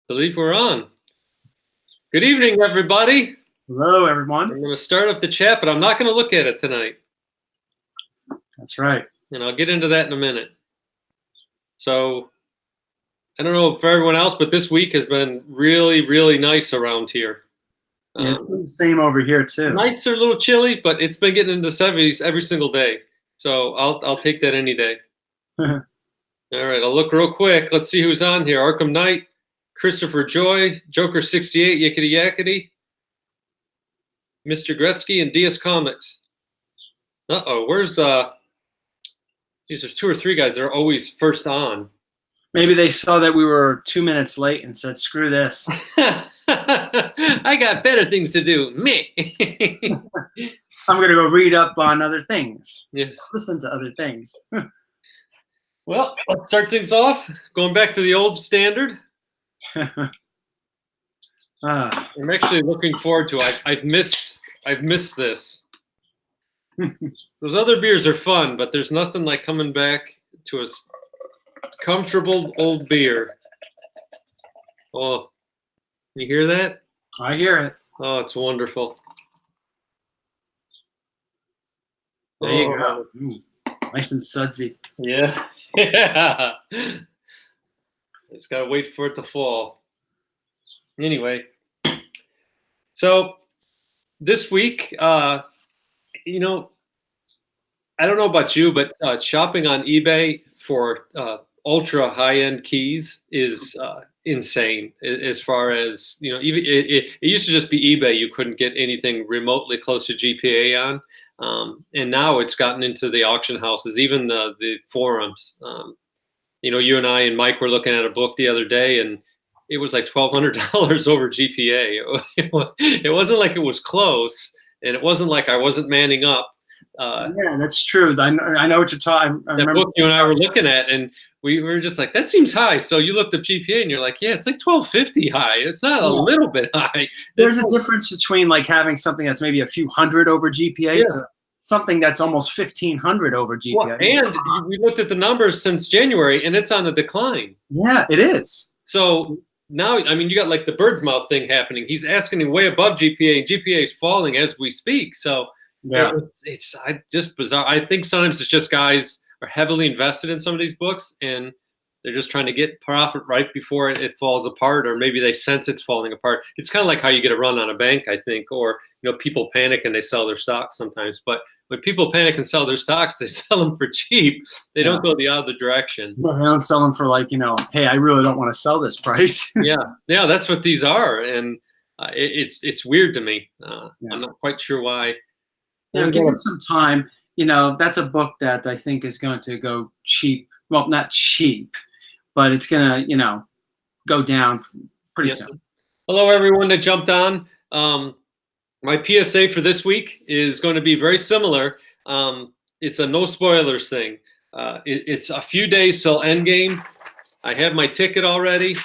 Believe we're on. Good evening, everybody. Hello, everyone. I'm going to start up the chat, but I'm not going to look at it tonight. That's right. And I'll get into that in a minute. So, I don't know for everyone else, but this week has been really, really nice around here. Yeah, it's been the same over here too. Nights are a little chilly, but it's been getting into the 70s every single day. So I'll take that any day. All right, I'll look real quick. Let's see who's on here. Arkham Knight, Christopher Joy, Joker 68, Yickety Yackety, Mr. Gretzky, and DS Comics. Uh-oh, where's there's 2 or 3 guys that are always first on. Maybe they saw that we were 2 minutes late and said, screw this. I got better things to do. Me. I'm going to go read up on other things. Yes. Listen to other things. Well, let's start things off. Going back to the old standard. I'm actually looking forward to it. I've missed this. Those other beers are fun, but there's nothing like coming back to a comfortable old beer. Oh, you hear that? I hear it. Oh, it's wonderful. There you go. Nice and sudsy. Yeah. Yeah. Just gotta wait for it to fall. Anyway, so this week, I don't know about you, but shopping on eBay for ultra high-end keys is insane. As far as even it used to just be eBay. You couldn't get anything remotely close to GPA on. And now it's gotten into the auction houses, even the forums. You and I and Mike were looking at a book the other day, and it was like $1,200 over GPA. It wasn't like it was close, and it wasn't like I wasn't manning up. Yeah, that's true. I know what you're talking. That book you and I were looking at, and we were just like, that seems high. So you looked up GPA, and you're like, yeah, it's like 1250 high. It's not a little bit high. There's a difference between like having something that's maybe a few hundred over GPA to something that's almost 1,500 over GPA. Well, and we looked at the numbers since January, and it's on a decline. Yeah, it is. So now, you got like the bird's mouth thing happening. He's asking him way above GPA, and GPA is falling as we speak. So yeah, it's just bizarre. I think sometimes it's just guys are heavily invested in some of these books, and they're just trying to get profit right before it falls apart, or maybe they sense it's falling apart. It's kind of like how you get a run on a bank, I think, or people panic and they sell their stocks sometimes. But when people panic and sell their stocks, they sell them for cheap. They don't go the other direction. Yeah, they don't sell them for like, hey, I really don't want to sell this price. Yeah, that's what these are, and it's weird to me. I'm not quite sure why. Give it some time. That's a book that I think is going to go cheap. Well, not cheap, but it's going to, go down pretty soon. Hello, everyone that jumped on. My PSA for this week is going to be very similar. It's a no spoilers thing. It's a few days till Endgame. I have my ticket already.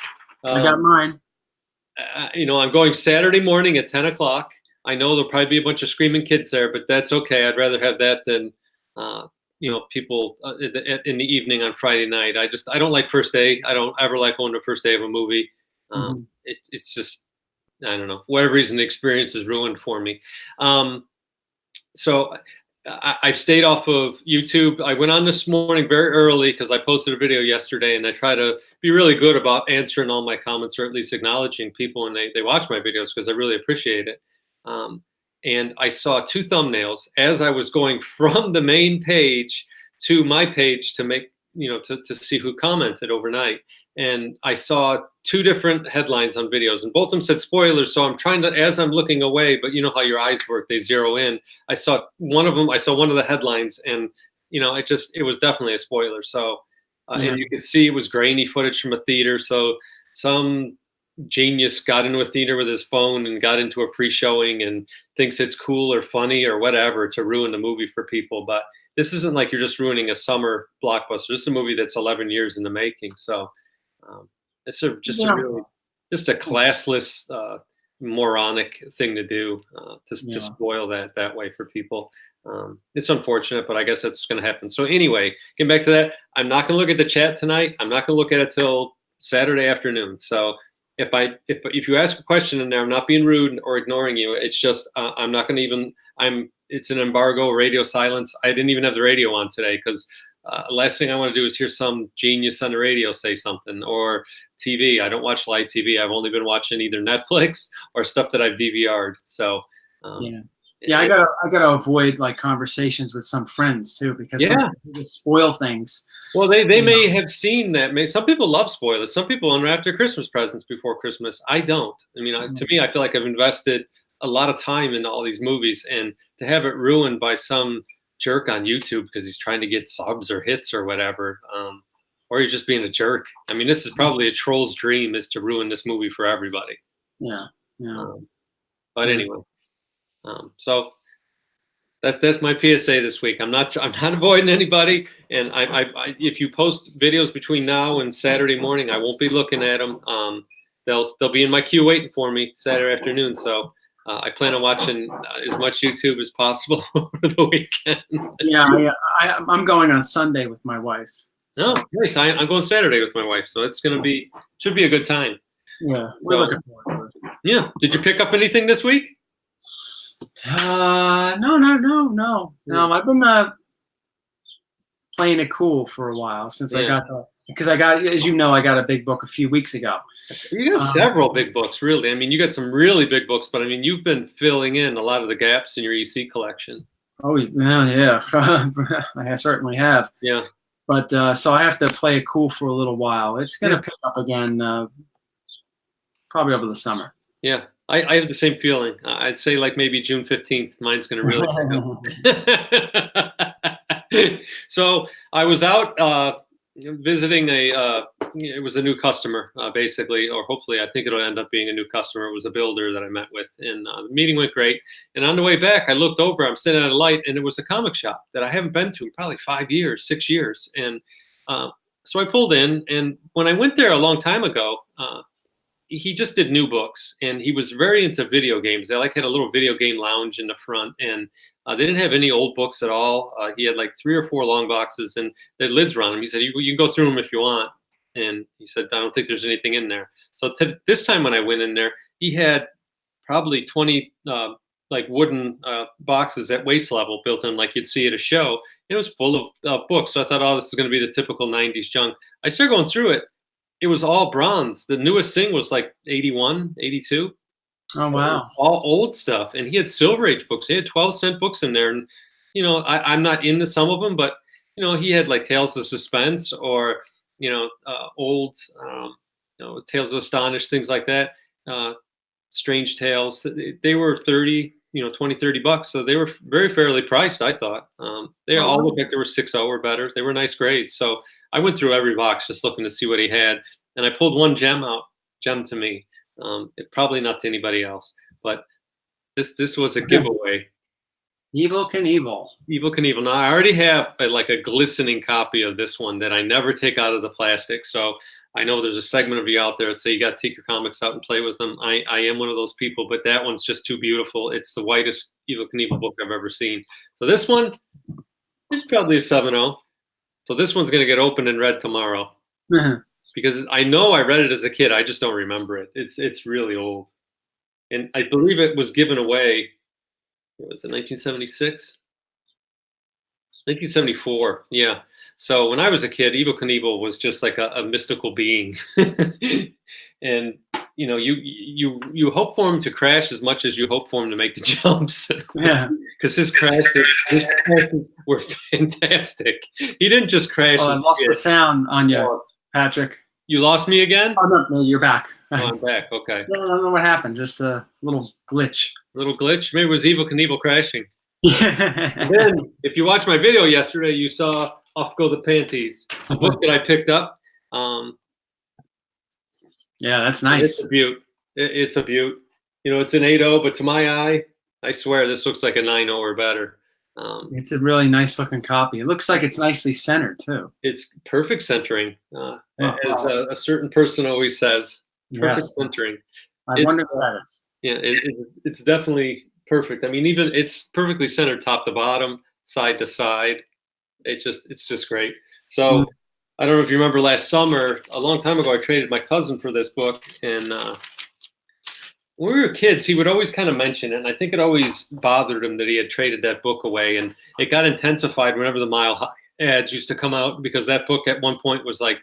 I got mine. I'm going Saturday morning at 10 o'clock. I know there'll probably be a bunch of screaming kids there, but that's okay. I'd rather have that than people in the evening on Friday night. I don't like first day. I don't ever like going to first day of a movie. It's just, I don't know, whatever reason the experience is ruined for me. So I've stayed off of YouTube. I went on this morning very early because I posted a video yesterday, and I try to be really good about answering all my comments, or at least acknowledging people when they watch my videos, because I really appreciate it. And I saw 2 thumbnails as I was going from the main page to my page to make, to see who commented overnight. And I saw 2 different headlines on videos, and both of them said spoilers. So I'm trying to, as I'm looking away, but you know how your eyes work, they zero in. I saw one of the headlines, and it was definitely a spoiler. So, and you could see it was grainy footage from a theater. So some genius got into a theater with his phone and got into a pre-showing and thinks it's cool or funny or whatever to ruin the movie for people. But this isn't like you're just ruining a summer blockbuster. This is a movie that's 11 years in the making. So it's just a classless, moronic thing to do, to spoil that way for people. It's unfortunate, but I guess that's going to happen. So anyway, getting back to that, I'm not going to look at the chat tonight. I'm not going to look at it till Saturday afternoon. So if you ask a question in there, I'm not being rude or ignoring you. It's just I'm not going to even. It's an embargo, radio silence. I didn't even have the radio on today because last thing I want to do is hear some genius on the radio say something, or TV. I don't watch live TV. I've only been watching either Netflix or stuff that I've DVR'd. So yeah, I gotta avoid like conversations with some friends too, because sometimes they just spoil things. Well, they may have seen that. Some people love spoilers. Some people unwrap their Christmas presents before Christmas. I don't. I mean, to me, I feel like I've invested a lot of time in all these movies, and to have it ruined by some jerk on YouTube because he's trying to get subs or hits or whatever, or he's just being a jerk. I mean, this is probably a troll's dream, is to ruin this movie for everybody. Yeah. But anyway, so that's my PSA this week. I'm not avoiding anybody, and I if you post videos between now and Saturday morning, I won't be looking at them. They'll be in my queue waiting for me Saturday afternoon. So I plan on watching as much YouTube as possible over the weekend. Yeah, I'm going on Sunday with my wife. So. Oh, nice. I'm going Saturday with my wife, so it's should be a good time. Yeah, we're looking forward to it. Yeah. Did you pick up anything this week? No. I've been playing it cool for a while since I got because I got, as you know, I got a big book a few weeks ago. You got several big books, really. I mean, you got some really big books, but I mean, you've been filling in a lot of the gaps in your EC collection. Oh yeah, I certainly have. Yeah. But so I have to play it cool for a little while. It's going to pick up again probably over the summer. Yeah. I have the same feeling. I'd say like maybe June 15th, mine's going to really. So I was out visiting it was a new customer, basically, or hopefully I think it'll end up being a new customer. It was a builder that I met with, and the meeting went great. And on the way back, I looked over, I'm sitting at a light, and it was a comic shop that I haven't been to in probably 5 years, 6 years. And so I pulled in, and when I went there a long time ago, he just did new books, and he was very into video games. They had a little video game lounge in the front, and they didn't have any old books at all. He had like 3 or 4 long boxes, and the lids were on them. He said, you can go through them if you want. And he said, I don't think there's anything in there. So this time when I went in there, he had probably 20 like wooden boxes at waist level built in, like you'd see at a show. It was full of books. So I thought, oh, this is going to be the typical 90s junk. I started going through it. It was all bronze. The newest thing was like 81, 82. Oh, wow. All old stuff. And he had Silver Age books. He had 12-cent books in there. And, I'm not into some of them, but, he had like Tales of Suspense or, old, Tales of Astonish, things like that. Strange Tales. They were 30, $20-30. So they were very fairly priced, I thought. They all looked like they were 6.0 or better. They were nice grades. So I went through every box just looking to see what he had. And I pulled one gem to me. Probably not to anybody else, but this was a giveaway. Evel Knievel. Evel Knievel. Now I already have a glistening copy of this one that I never take out of the plastic. So I know there's a segment of you out there that say you got to take your comics out and play with them. I am one of those people, but that one's just too beautiful. It's the whitest Evel Knievel book I've ever seen. So this one is probably a 7.0. So this one's going to get opened and read tomorrow. Because I know I read it as a kid. I just don't remember it. It's really old. And I believe it was given away, was it 1976? 1974, yeah. So when I was a kid, Evel Knievel was just like a mystical being. And, you hope for him to crash as much as you hope for him to make the jumps. Yeah. Because his crashes were fantastic. He didn't just crash. Oh, I lost the sound on you, Patrick. You lost me again? Oh, no, you're back. Oh, I'm back. Okay. Yeah, I don't know what happened. Just a little glitch. Little glitch? Maybe it was Evel Knievel crashing. Yeah. Then, if you watched my video yesterday, you saw Off Go the Panties, a book that I picked up. Yeah, that's nice. It's a beaut. It's a beaut. It's an 8.0, but to my eye, I swear this looks like a 9.0 or better. It's a really nice looking copy. It looks like it's nicely centered too. It's perfect centering, as a certain person always says. Perfect centering. I wonder what that is. Yeah, it's definitely perfect. I mean, even it's perfectly centered top to bottom, side to side. It's just great. So I don't know if you remember last summer, a long time ago, I traded my cousin for this book, and when we were kids, he would always kind of mention it, and I think it always bothered him that he had traded that book away, and it got intensified whenever the Mile High ads used to come out, because that book at one point was like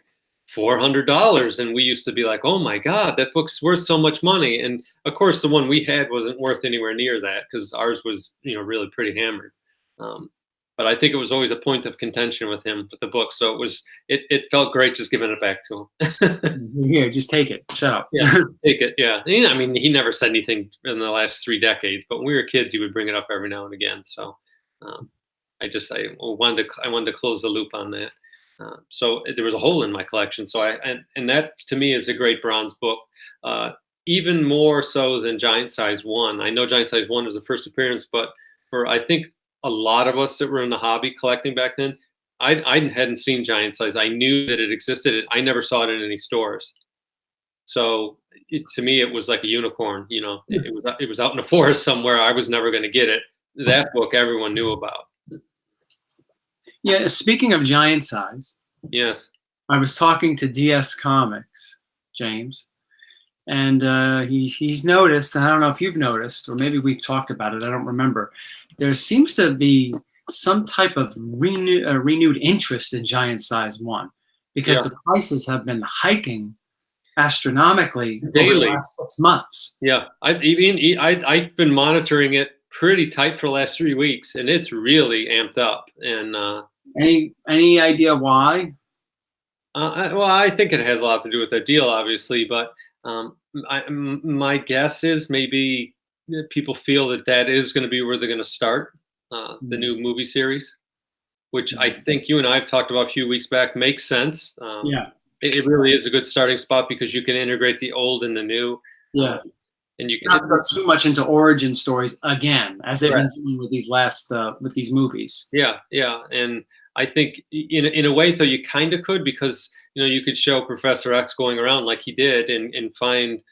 $400, and we used to be like, oh my God, that book's worth so much money. And of course, the one we had wasn't worth anywhere near that, because ours was, really pretty hammered. But I think it was always a point of contention with him with the book. So it felt great just giving it back to him. Here, just take it. Shut up. Yeah, take it. Yeah. I mean, he never said anything in the last 3 decades, but when we were kids, he would bring it up every now and again. So I wanted to close the loop on that. So there was a hole in my collection. So and that to me is a great bronze book, even more so than Giant Size 1. I know Giant Size 1 was the first appearance, but for I think a lot of us that were in the hobby collecting back then, I hadn't seen Giant Size. I knew that it existed. I never saw it in any stores. So to me, it was like a unicorn. It was out in the forest somewhere. I was never going to get it. That book everyone knew about. Yeah, speaking of Giant Size, yes, I was talking to DS Comics, James, and he's noticed, and I don't know if you've noticed, or maybe we've talked about it, I don't remember, there seems to be some type of renewed interest in Giant Size 1, because the prices have been hiking astronomically daily over the last 6 months. Yeah, I've been monitoring it pretty tight for the last 3 weeks, and it's really amped up. And any idea why? I think it has a lot to do with the deal, obviously. But my guess is maybe people feel that is going to be where they're going to start the new movie series, which I think you and I have talked about a few weeks back. Makes sense. Yeah, it really is a good starting spot, because you can integrate the old and the new. Yeah. And you can not go too much into origin stories again, as they've been doing with these with these movies. Yeah, and I think in a way, though, you kind of could, because you could show Professor X going around like he did, and find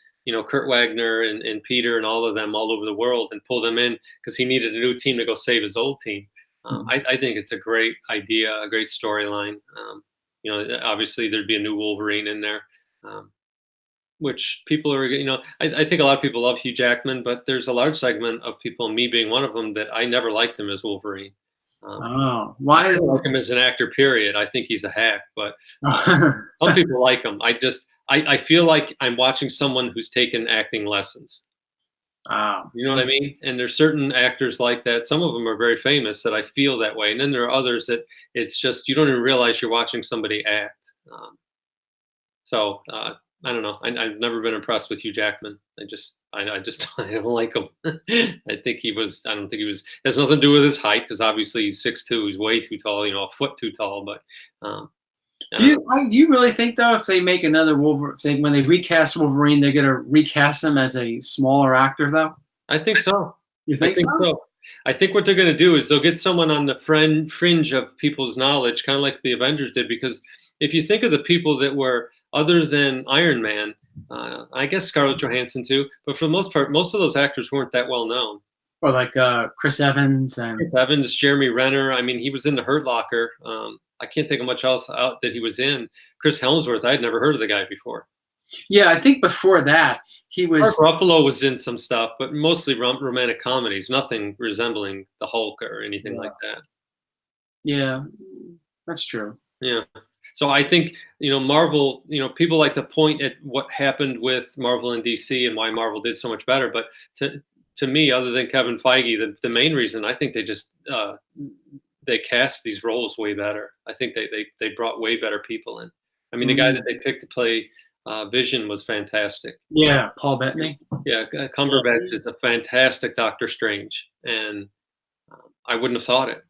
Kurt Wagner and Peter and all of them all over the world, and pull them in, because he needed a new team to go save his old team. I think it's a great idea, a great storyline. Obviously there'd be a new Wolverine in there. Which people are, I think a lot of people love Hugh Jackman, but there's a large segment of people, me being one of them, that I never liked him as Wolverine. Why? I don't like him as an actor, period. I think he's a hack, but some people like him. I feel like I'm watching someone who's taken acting lessons. You know what I mean? And there's certain actors like that. Some of them are very famous that I feel that way. And then there are others that it's just, you don't even realize you're watching somebody act. I don't know. I've never been impressed with Hugh Jackman. I don't like him. I don't think he was. It has nothing to do with his height, because obviously he's 6'2". He's way too tall. A foot too tall. But do you really think, though, if they make another Wolverine, when they recast Wolverine, they're gonna recast him as a smaller actor, though? I think so. You think so? I think what they're going to do is they'll get someone on the fringe of people's knowledge, kind of like the Avengers did. Because if you think of the people that were other than Iron Man, I guess Scarlett Johansson too, but for the most part, most of those actors weren't that well known. Or like Chris Evans Jeremy Renner. I mean, he was in The Hurt Locker. I can't think of much else out that he was in. Chris Hemsworth, I'd never heard of the guy before. Yeah, I think before that he was. Mark Ruffalo was in some stuff, but mostly romantic comedies. Nothing resembling the Hulk or anything like that. Yeah, that's true. Yeah. So I think, Marvel, people like to point at what happened with Marvel and DC and why Marvel did so much better. But to me, other than Kevin Feige, the main reason, I think they just they cast these roles way better. I think they brought way better people in. I mean, the guy that they picked to play Vision was fantastic. Yeah, Paul Bettany. Yeah, Cumberbatch is a fantastic Doctor Strange, and I wouldn't have thought it.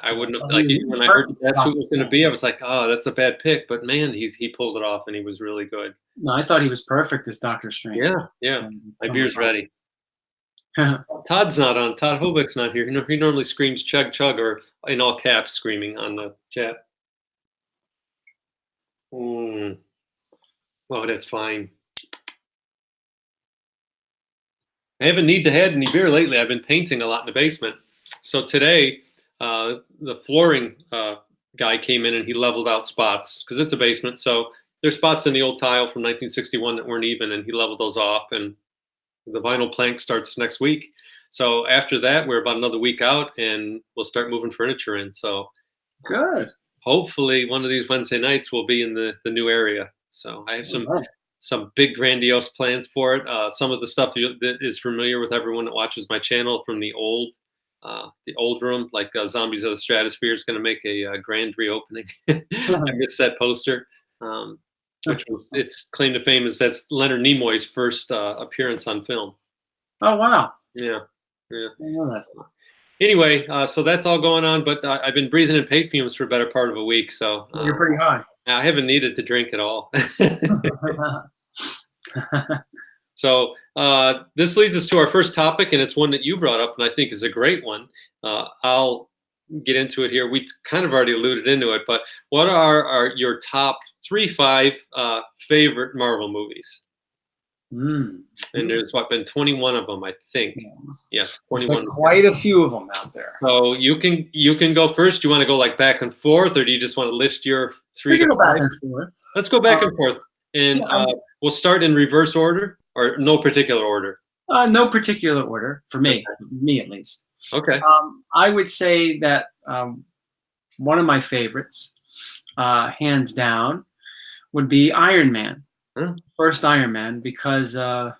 I wouldn't have, when I heard that's who it was going to be, I was like, oh, that's a bad pick. But man, he pulled it off, and he was really good. No, I thought he was perfect as Doctor Strange. Yeah. My beer's ready. Todd's not on. Todd Hovick's not here. He normally screams chug chug, or in all caps screaming on the chat. Oh, that's fine. I haven't need to had any beer lately. I've been painting a lot in the basement. So today, the flooring guy came in and he leveled out spots because it's a basement. So there's spots in the old tile from 1961 that weren't even, and he leveled those off. And the vinyl plank starts next week. So after that, we're about another week out, and we'll start moving furniture in. So good. Hopefully, one of these Wednesday nights will be in the new area. So I have some big grandiose plans for it. Some of the stuff that is familiar with everyone that watches my channel from the old room, like Zombies of the Stratosphere, is going to make a grand reopening. I missed that poster, which was its claim to fame is that's Leonard Nimoy's first appearance on film. Oh wow! Yeah. I know that. Anyway, so that's all going on, but I've been breathing in paint fumes for a better part of a week, so you're pretty high. I haven't needed to drink at all. So this leads us to our first topic, and it's one that you brought up, and I think is a great one. I'll get into it here. We kind of already alluded into it, but what are your top 5 favorite Marvel movies? And there's been 21 of them, I think. Yeah, 21. Quite a few of them out there. So you can go first. Do you want to go like back and forth, or do you just want to list your 3 to 5? Go back and forth. Let's go back and forth, and we'll start in reverse order, or no particular order. No particular order for me, me at least. Okay. I would say that one of my favorites, hands down, would be Iron Man. First Iron Man, because I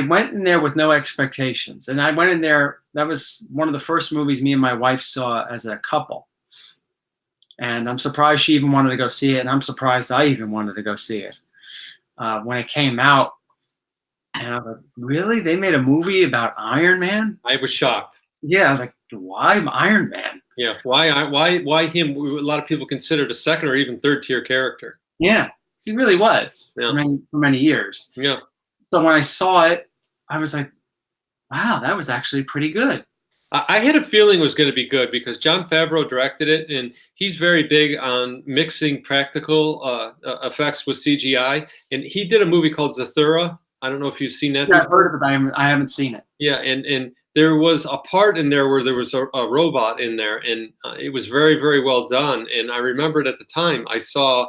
went in there with no expectations, and I went in there. That was one of the first movies me and my wife saw as a couple, and I'm surprised she even wanted to go see it, and I'm surprised I even wanted to go see it when it came out. And I was like, "Really? They made a movie about Iron Man?" I was shocked. Yeah, I was like, "Why Iron Man?" Yeah, why him? A lot of people considered a second or even third tier character. Yeah. He really was for many years. Yeah. So when I saw it, I was like, wow, that was actually pretty good. I had a feeling it was going to be good because Jon Favreau directed it, and he's very big on mixing practical effects with CGI. And he did a movie called Zathura. I don't know if you've seen that. Yeah, I've heard of it, but I haven't seen it. Yeah, and there was a part in there where there was a robot in there, and it was very, very well done. And I remembered at the time I saw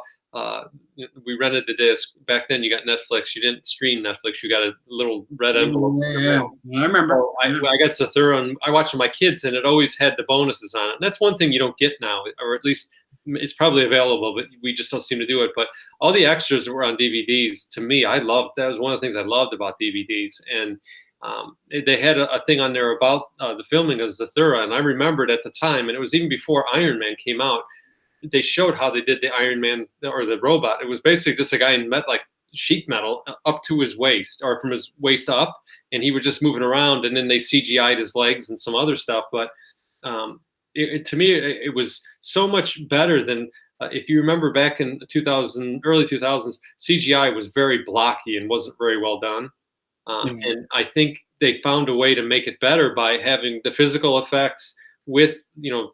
we rented the disc. Back then you got Netflix. You didn't stream Netflix. You got a little red envelope. Yeah. I remember. So I got Zathura, and I watched with my kids, and it always had the bonuses on it. And that's one thing you don't get now, or at least it's probably available, but we just don't seem to do it. But all the extras that were on DVDs, to me, I loved. That was one of the things I loved about DVDs. And they had a thing on there about the filming of Zathura, and I remembered at the time, and it was even before Iron Man came out, they showed how they did the Iron Man or the robot. It was basically just a guy in like sheet metal up to his waist, or from his waist up, and he was just moving around, and then they CGI'd his legs and some other stuff. But to me, it was so much better than if you remember back in early 2000s, CGI was very blocky and wasn't very well done. And I think they found a way to make it better by having the physical effects with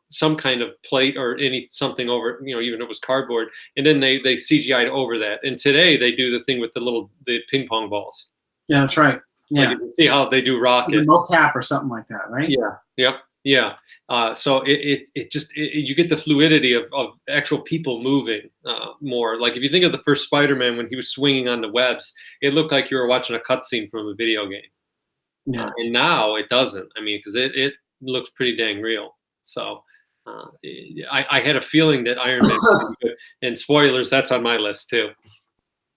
some kind of plate or something over, even if it was cardboard, and then they CGI'd over that. And today they do the thing with the ping pong balls. Yeah, that's right. Yeah, like you can see how they do Rocket, mocap or something like that, right? Yeah. So it just you get the fluidity of actual people moving more. Like if you think of the first Spider-Man when he was swinging on the webs, it looked like you were watching a cutscene from a video game. Yeah, and now it doesn't. I mean, because it looks pretty dang real. So I had a feeling that Iron Man would be good. And spoilers, that's on my list too,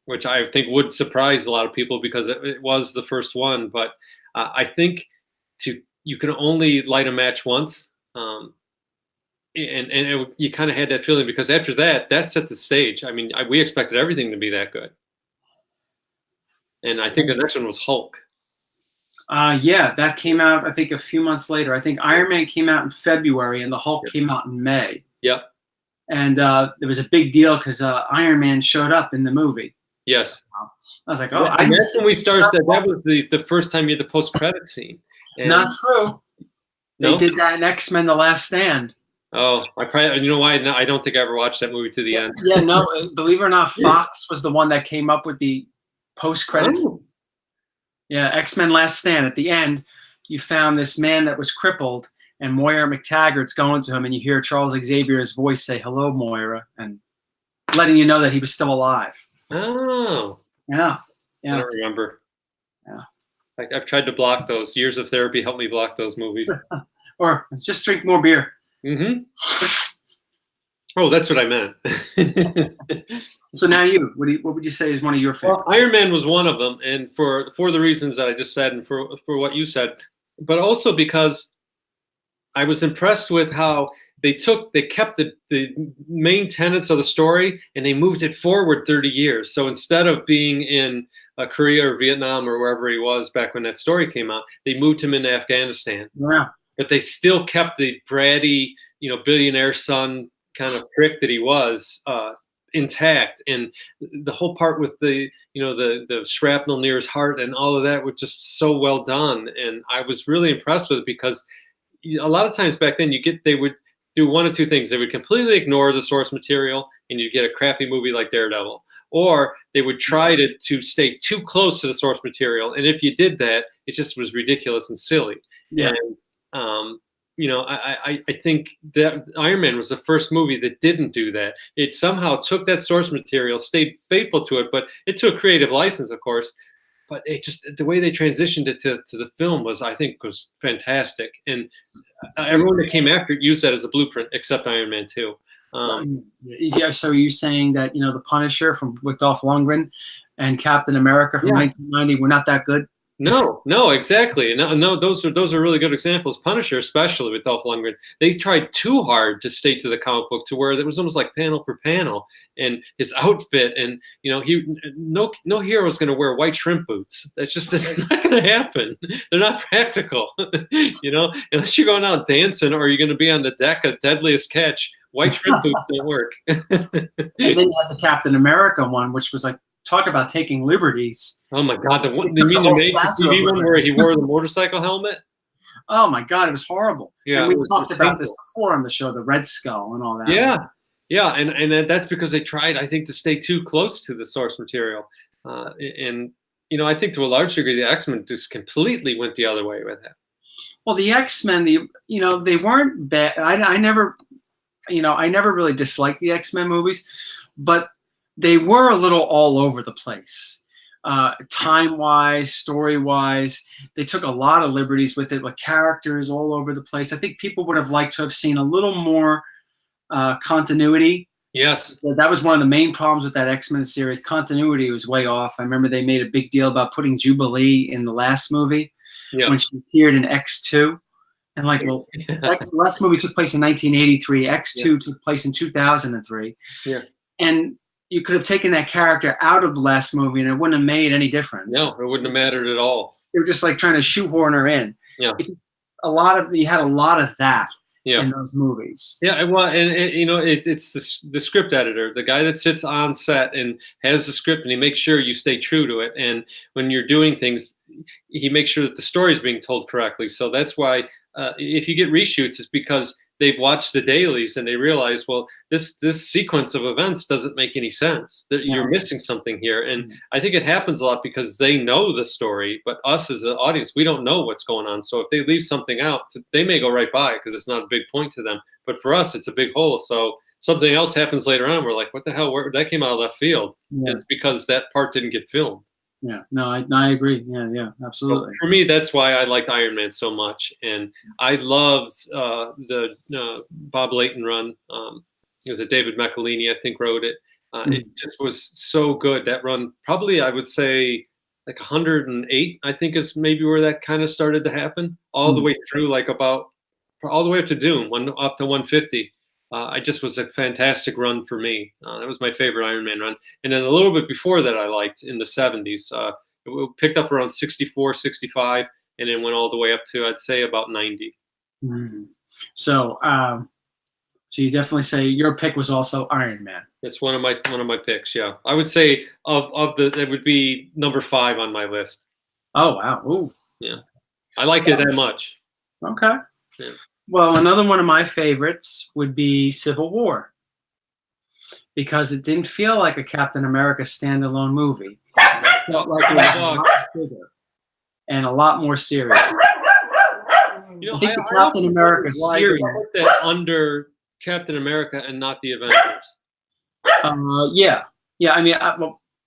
which I think would surprise a lot of people because it was the first one. But I think you can only light a match once. You kind of had that feeling because after that set the stage. I mean, we expected everything to be that good. And I think the next one was Hulk. Yeah, that came out, I think, a few months later. I think Iron Man came out in February and the Hulk came out in May. Yep. And there was a big deal because Iron Man showed up in the movie. Yes. I was like, oh, and that's when we started. That was the first time you had the post-credit scene. And not true. They did that in X-Men: The Last Stand. Oh, I probably, you know why? I don't think I ever watched that movie to the end. Yeah, no, believe it or not, Fox was the one that came up with the post-credits. Oh. Yeah, X-Men: Last Stand. At the end, you found this man that was crippled, and Moira McTaggart's going to him, and you hear Charles Xavier's voice say, "Hello, Moira," and letting you know that he was still alive. Oh. Yeah. I don't remember. Yeah. I've tried to block those. Years of therapy helped me block those movies. Or just drink more beer. Mm-hmm. Oh, that's what I meant. So now what would you say is one of your favorites? Well, Iron Man was one of them, and for the reasons that I just said, and for what you said, but also because I was impressed with how they kept the main tenets of the story and they moved it forward 30 years. So instead of being in Korea or Vietnam or wherever he was back when that story came out, they moved him into Afghanistan. Yeah. But they still kept the bratty, billionaire son kind of prick that he was intact, and the whole part with the shrapnel near his heart and all of that was just so well done. And I was really impressed with it because a lot of times back then they would do one of two things. They would completely ignore the source material and you get a crappy movie like Daredevil, or they would try to stay too close to the source material, and if you did that, it just was ridiculous and silly. Yeah. And I think that Iron Man was the first movie that didn't do that. It somehow took that source material, stayed faithful to it, but it took creative license, of course. But it just, the way they transitioned it to the film was fantastic. And everyone that came after it used that as a blueprint, except Iron Man 2. Yeah, so you're saying that, The Punisher with Dolph Lundgren and Captain America from 1990 were not that good? No, exactly. No, those are really good examples. Punisher, especially with Dolph Lundgren, they tried too hard to stay to the comic book to where it was almost like panel for panel, and his outfit, and no hero is going to wear white shrimp boots. That's not going to happen. They're not practical, unless you're going out dancing or you're going to be on the deck of Deadliest Catch. White shrimp boots don't work. And then you had the Captain America one, which was like, talk about taking liberties. Oh my God! You mean the TV one where he wore the motorcycle helmet? Oh my God, it was horrible. Yeah, and we talked about this before on the show, the Red Skull and all that. Yeah, and that's because they tried, I think, to stay too close to the source material, and I think to a large degree the X-Men just completely went the other way with it. Well, the X-Men, they weren't bad. I never really disliked the X-Men movies, but they were a little all over the place. Time-wise, story-wise, they took a lot of liberties with it, with characters all over the place. I think people would have liked to have seen a little more continuity. Yes. That was one of the main problems with that X-Men series. Continuity was way off. I remember they made a big deal about putting Jubilee in the last movie when she appeared in X2. And the last movie took place in 1983. X2 took place in 2003. Yeah. And you could have taken that character out of the last movie and it wouldn't have made any difference. No, it wouldn't have mattered at all. They were just like trying to shoehorn her in. Yeah. You had a lot of that in those movies. Yeah, well, and it's the script editor, the guy that sits on set and has the script, and he makes sure you stay true to it. And when you're doing things, he makes sure that the story is being told correctly. So that's why if you get reshoots, it's because they've watched the dailies and they realize, well, this sequence of events doesn't make any sense. You're missing something here. And I think it happens a lot because they know the story, but us as an audience, we don't know what's going on. So if they leave something out, they may go right by it because it's not a big point to them. But for us, it's a big hole. So something else happens later on. We're like, what the hell? That came out of left field. Yeah. It's because that part didn't get filmed. Yeah, no, I agree. Yeah, absolutely. So for me, that's why I liked Iron Man so much, and I loved the Bob Layton run. It was David McElhinney, I think, wrote it. It just was so good. That run, probably I would say like 108, I think is maybe where that kind of started to happen, all the way through, all the way up to Doom, up to 150. I just was a fantastic run for me. That was my favorite Iron Man run. And then a little bit before that I liked in the 70s. It picked up around 64, 65, and then went all the way up to, I'd say, about 90. Mm-hmm. So you definitely say your pick was also Iron Man. It's one of my picks, yeah. I would say it would be number 5 on my list. Oh, wow. Ooh. Yeah. I like it that much. Okay. Yeah. Well, another one of my favorites would be Civil War, because it didn't feel like a Captain America standalone movie. It felt like it was a lot bigger and a lot more serious. You know, I think the I Captain often America wonder why series. they put that under Captain America and not the Avengers. Yeah. I mean,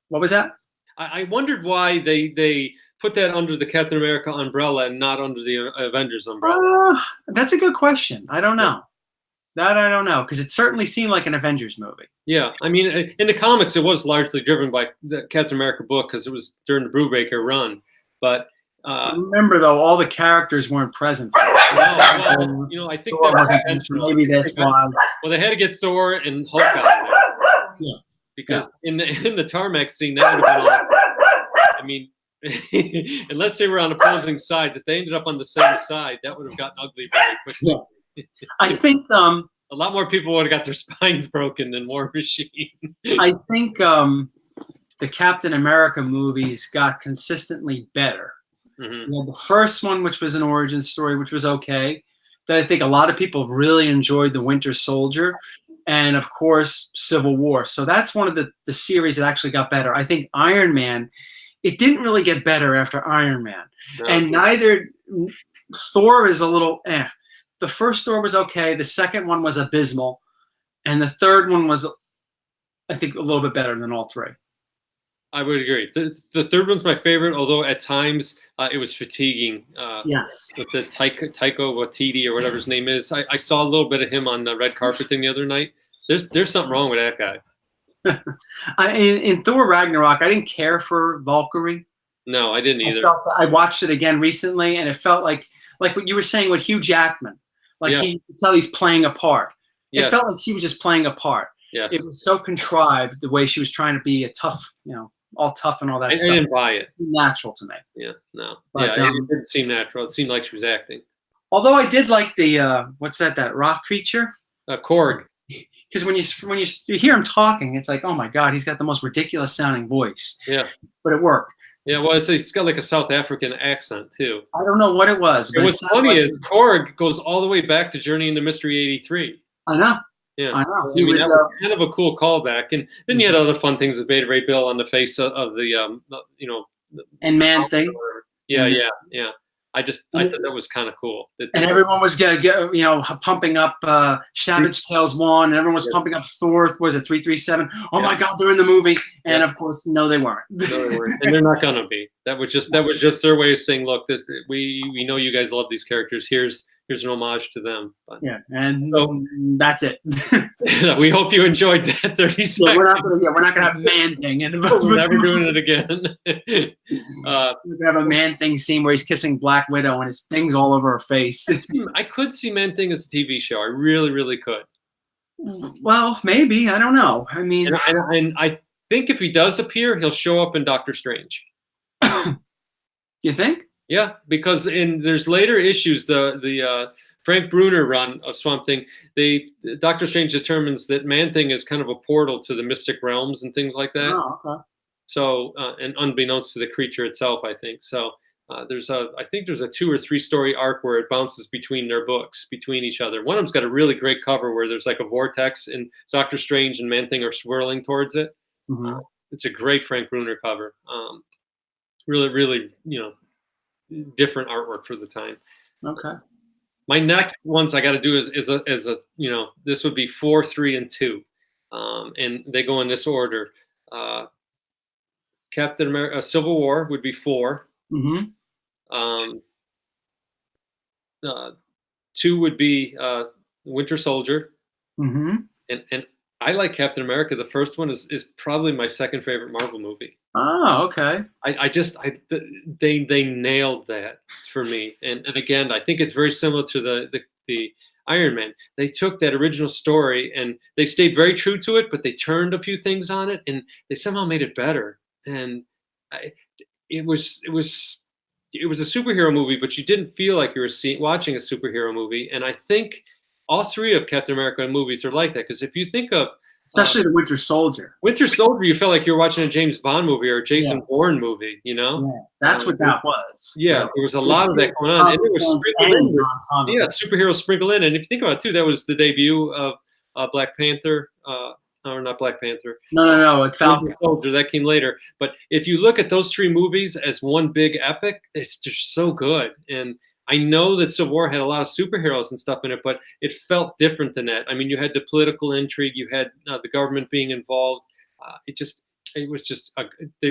what was that? I wondered why they put that under the Captain America umbrella and not under the Avengers umbrella. That's a good question. I don't know. That I don't know, because it certainly seemed like an Avengers movie. Yeah, I mean, in the comics, it was largely driven by the Captain America book because it was during the Brubaker run. But remember, though, all the characters weren't present. Well, you know, I think Thor that wasn't mentioned. Maybe that's why. Well, they had to get Thor and Hulk out of there. Yeah. Because in the tarmac scene, that would have been awful. I mean, unless they were on opposing sides, if they ended up on the same side, that would have gotten ugly very quickly. Yeah. I think a lot more people would have got their spines broken than War Machine. I think the Captain America movies got consistently better. Mm-hmm. You had the first one, which was an origin story, which was okay. Then I think a lot of people really enjoyed The Winter Soldier, and of course Civil War. So that's one of the series that actually got better. I think Iron Man, it didn't really get better after Iron Man, and neither Thor is a little eh. The first Thor was okay. The second one was abysmal. And the third one was, I think, a little bit better than all three. I would agree. The third one's my favorite, although at times it was fatiguing. Yes. With the Taika Waititi or whatever his name is. I saw a little bit of him on the red carpet thing the other night. There's something wrong with that guy. In Thor Ragnarok, I didn't care for Valkyrie. No, I didn't either. I watched it again recently, and it felt like what you were saying with Hugh Jackman. Like he could tell he's playing a part. It felt like she was just playing a part. Yes. It was so contrived the way she was trying to be a tough, all tough and all that stuff. I didn't buy it. Natural to me. Yeah, no. But, it didn't seem natural. It seemed like she was acting. Although I did like the what's that rock creature? Korg. Because when you hear him talking, it's like, oh my God, he's got the most ridiculous sounding voice. Yeah. But it worked. Yeah, well, it's got like a South African accent too. I don't know what it was. But what's funny is Korg goes all the way back to Journey into Mystery '83. I know. Yeah, I know. That was kind of a cool callback, and then you had other fun things with Beta Ray Bill on the face of the and Man Thing. Yeah. I thought that was kind of cool. And everyone was pumping up Savage Tales 1, and everyone was pumping up Thor. Was it 337? Oh my God, they're in the movie. And of course, no, they weren't. No, they weren't, and they're not gonna be. That was just their way of saying, look, we know you guys love these characters. Here's an homage to them. But, and so, that's it. We hope you enjoyed that 30 seconds. We're not gonna have Man Thing. We're never doing it again. We're gonna have a Man Thing scene where he's kissing Black Widow and his thing's all over her face. I could see Man Thing as a TV show. I really, really could. Well, maybe. I don't know. I mean, and I think if he does appear, he'll show up in Doctor Strange. You think? Yeah, because there's later issues, the Frank Bruner run of Swamp Thing, Doctor Strange determines that Man Thing is kind of a portal to the mystic realms and things like that. Oh, okay. So, and unbeknownst to the creature itself, I think. So I think there's a 2 or 3 story arc where it bounces between their books, between each other. One of them's got a really great cover where there's like a vortex and Doctor Strange and Man Thing are swirling towards it. Mm-hmm. It's a great Frank Bruner cover. Really, really, different artwork for the time. Okay. My next ones I got to do is a this would be 4, 3, and 2, and they go in this order. Captain America, Civil War would be 4. Mm-hmm. 2 would be Winter Soldier. Mm-hmm. And I like Captain America. The first one is probably my second favorite Marvel movie. Oh, okay. They nailed that for me. And again, I think it's very similar to the Iron Man. They took that original story and they stayed very true to it, but they turned a few things on it and they somehow made it better. And it was a superhero movie, but you didn't feel like you were watching a superhero movie. And I think all 3 of Captain America movies are like that, because if you think of especially the Winter Soldier. Winter Soldier, you felt like you were watching a James Bond movie or a Jason Bourne movie, Yeah, that's what that was. Yeah, there was a lot of that going on. And it was sprinkled in. Yeah, superheroes sprinkled in. And if you think about it, too, that was the debut of Black Panther. Or not Black Panther. No, it's Falcon. Soldier, that came later. But if you look at those 3 movies as one big epic, it's just so good. And I know that Civil War had a lot of superheroes and stuff in it, but it felt different than that. I mean, you had the political intrigue, you had the government being involved. It was just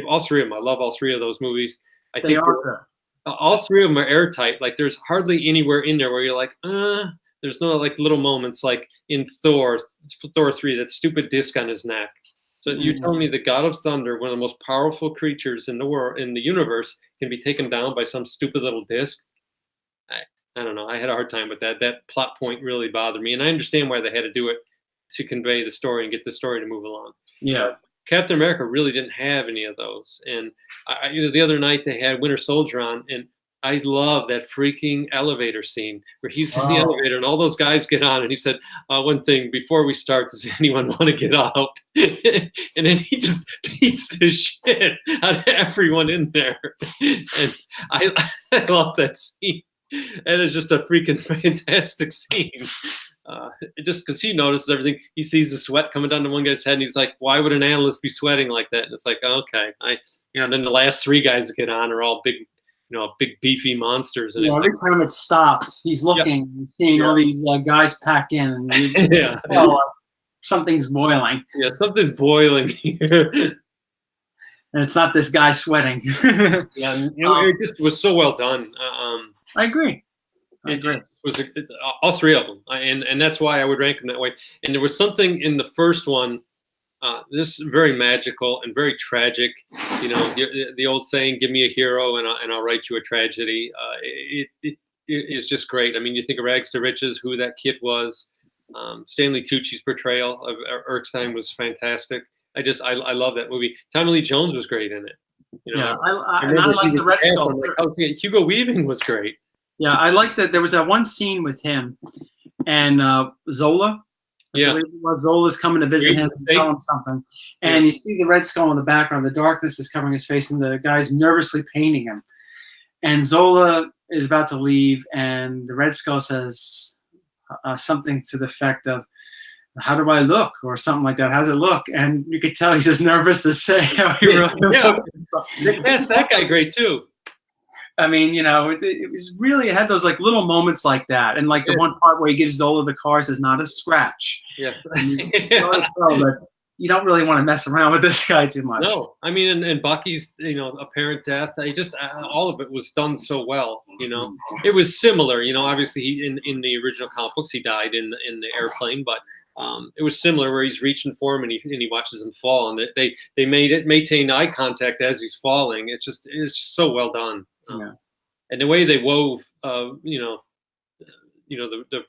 all three of them. I love all three of those movies. I think all three of them are airtight. Like there's hardly anywhere in there where you're like, there's no like little moments like in Thor 3, that stupid disc on his neck. So you're telling me the God of Thunder, one of the most powerful creatures in the world, in the universe, can be taken down by some stupid little disc? I don't know. I had a hard time with that. That plot point really bothered me, and I understand why they had to do it to convey the story and get the story to move along. Yeah. Captain America really didn't have any of those. And the other night they had Winter Soldier on, and I love that freaking elevator scene where he's in the elevator and all those guys get on, and he said, one thing, before we start, does anyone want to get out? And then he just beats the shit out of everyone in there. And I love that scene. And it's just a freaking fantastic scene. Just because he notices everything, he sees the sweat coming down to one guy's head, and he's like, "Why would an analyst be sweating like that?" And it's like, okay, then the last three guys that get on are all big, big beefy monsters. And every time it stopped, he's looking, he's seeing all these guys pack in, and something's boiling. Yeah, something's boiling here. And it's not this guy sweating. It just was so well done. I agree. It was all three of them, and that's why I would rank them that way. And there was something in the first one, this is very magical and very tragic. The old saying, "Give me a hero, and I'll write you a tragedy." It is just great. I mean, you think of Rags to Riches, who that kid was. Stanley Tucci's portrayal of Erskine was fantastic. I love that movie. Tommy Lee Jones was great in it. I like the Red Skull. Hugo Weaving was great. Yeah, I like that. There was that one scene with him and Zola. Zola's coming to visit him and tell him something. And you see the Red Skull in the background. The darkness is covering his face, and the guy's nervously painting him. And Zola is about to leave, and the Red Skull says something to the effect of, "How do I look?" or something like that. "How's it look?" And you could tell he's just nervous to say how he really looks. That's that guy great too. I mean, it was really, it had those like little moments like that, and like the one part where he gives Zola the car, says "not a scratch." Yeah. You don't really want to mess around with this guy too much. No, I mean, and Bucky's apparent death, all of it was done so well. It was similar. Obviously he in the original comic books he died in the airplane, but it was similar where he's reaching for him and he watches him fall, and they maintain eye contact as he's falling. It's just so well done. And the way they wove, the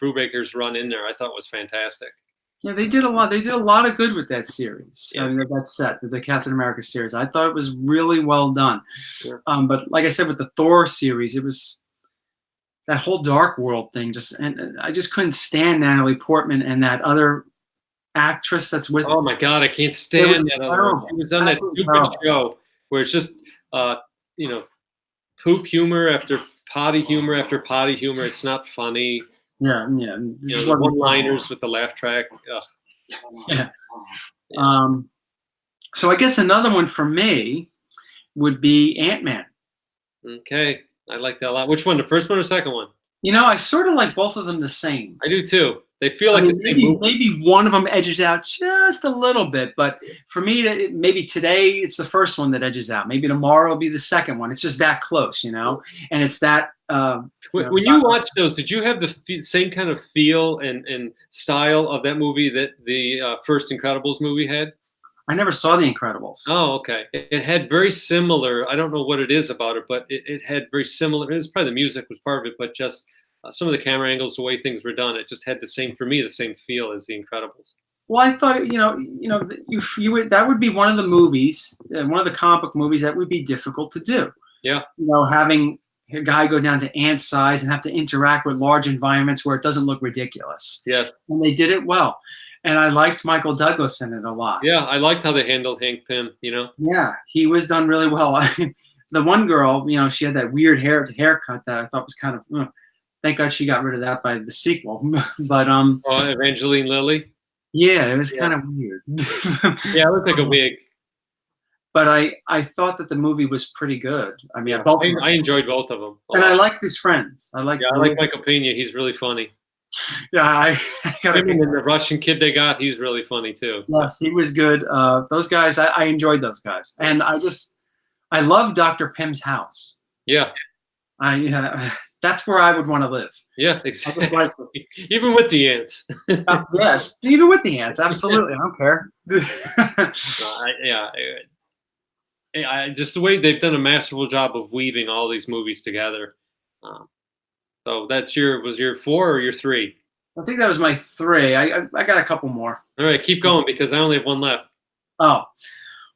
Brubaker's run in there, I thought was fantastic. Yeah, they did a lot. They did a lot of good with that series. Yeah. I mean, that set, the Captain America series. I thought it was really well done. Sure. But like I said, with the Thor series, it was that whole Dark World thing. And I just couldn't stand Natalie Portman and that other actress that's with. Oh my God, I can't stand that. She was on that stupid show where it's just, poop humor after potty humor after potty humor. It's not funny. Yeah. One-liners with the laugh track. Ugh. Yeah. So I guess another one for me would be Ant-Man. Okay, I like that a lot. Which one? The first one or second one? I sort of like both of them the same. I do too. They feel like the same movie. Maybe one of them edges out just a little bit, but for me, maybe today it's the first one that edges out. Maybe tomorrow will be the second one. It's just that close, and it's that. When you watched those, did you have the same kind of feel and style of that movie that the first Incredibles movie had? I never saw The Incredibles. Oh, okay. It had very similar. I don't know what it is about it, but it had very similar. It was probably the music was part of it, but just some of the camera angles, the way things were done, it just had the same feel as The Incredibles. Well, I thought, that would be one of the movies, one of the comic book movies that would be difficult to do. Yeah. Having a guy go down to ant size and have to interact with large environments where it doesn't look ridiculous. Yeah. And they did it well. And I liked Michael Douglas in it a lot. Yeah, I liked how they handled Hank Pym, Yeah, he was done really well. The one girl, she had that weird haircut that I thought was kind of, thank God she got rid of that by the sequel. But Evangeline Lilly? Yeah, it was kind of weird. Yeah, it looked like a wig. but I thought that the movie was pretty good. I mean, I enjoyed both of them. And I liked his friends. I like Michael Pena. He's really funny. Yeah, I got and the Russian kid they got, he's really funny too. Yes, he was good. Those guys, I enjoyed those guys, and I love Dr. Pym's house. Yeah, that's where I would want to live. Yeah, exactly. Even with the ants. Yes, even with the ants, absolutely. I don't care. Just the way they've done a masterful job of weaving all these movies together. So was your 4 or your 3? I think that was my 3. I got a couple more. All right, keep going because I only have 1 left. Oh,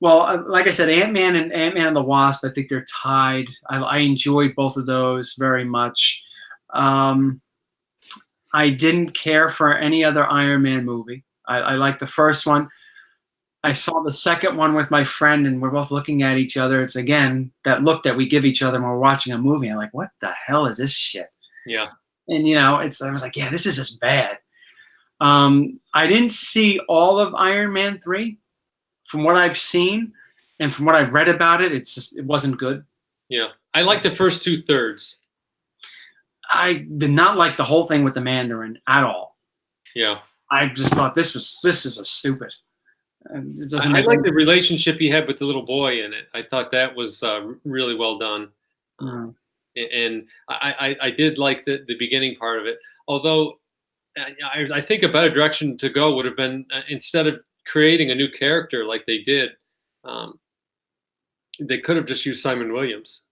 well, like I said, Ant-Man and the Wasp, I think they're tied. I enjoyed both of those very much. I didn't care for any other Iron Man movie. I liked the first one. I saw the second one with my friend, and we're both looking at each other. It's, again, that look that we give each other when we're watching a movie. I'm like, what the hell is this shit? Yeah. And, I was like, yeah, this is just bad. I didn't see all of Iron Man 3. From what I've seen and from what I've read about it, it wasn't good. Yeah. I like the first 2/3. I did not like the whole thing with the Mandarin at all. Yeah. I just thought this is a stupid. It doesn't I like the relationship he had with the little boy in it. I thought that was really well done. And I did like the beginning part of it. Although I think a better direction to go would have been instead of creating a new character like they did, they could have just used Simon Williams.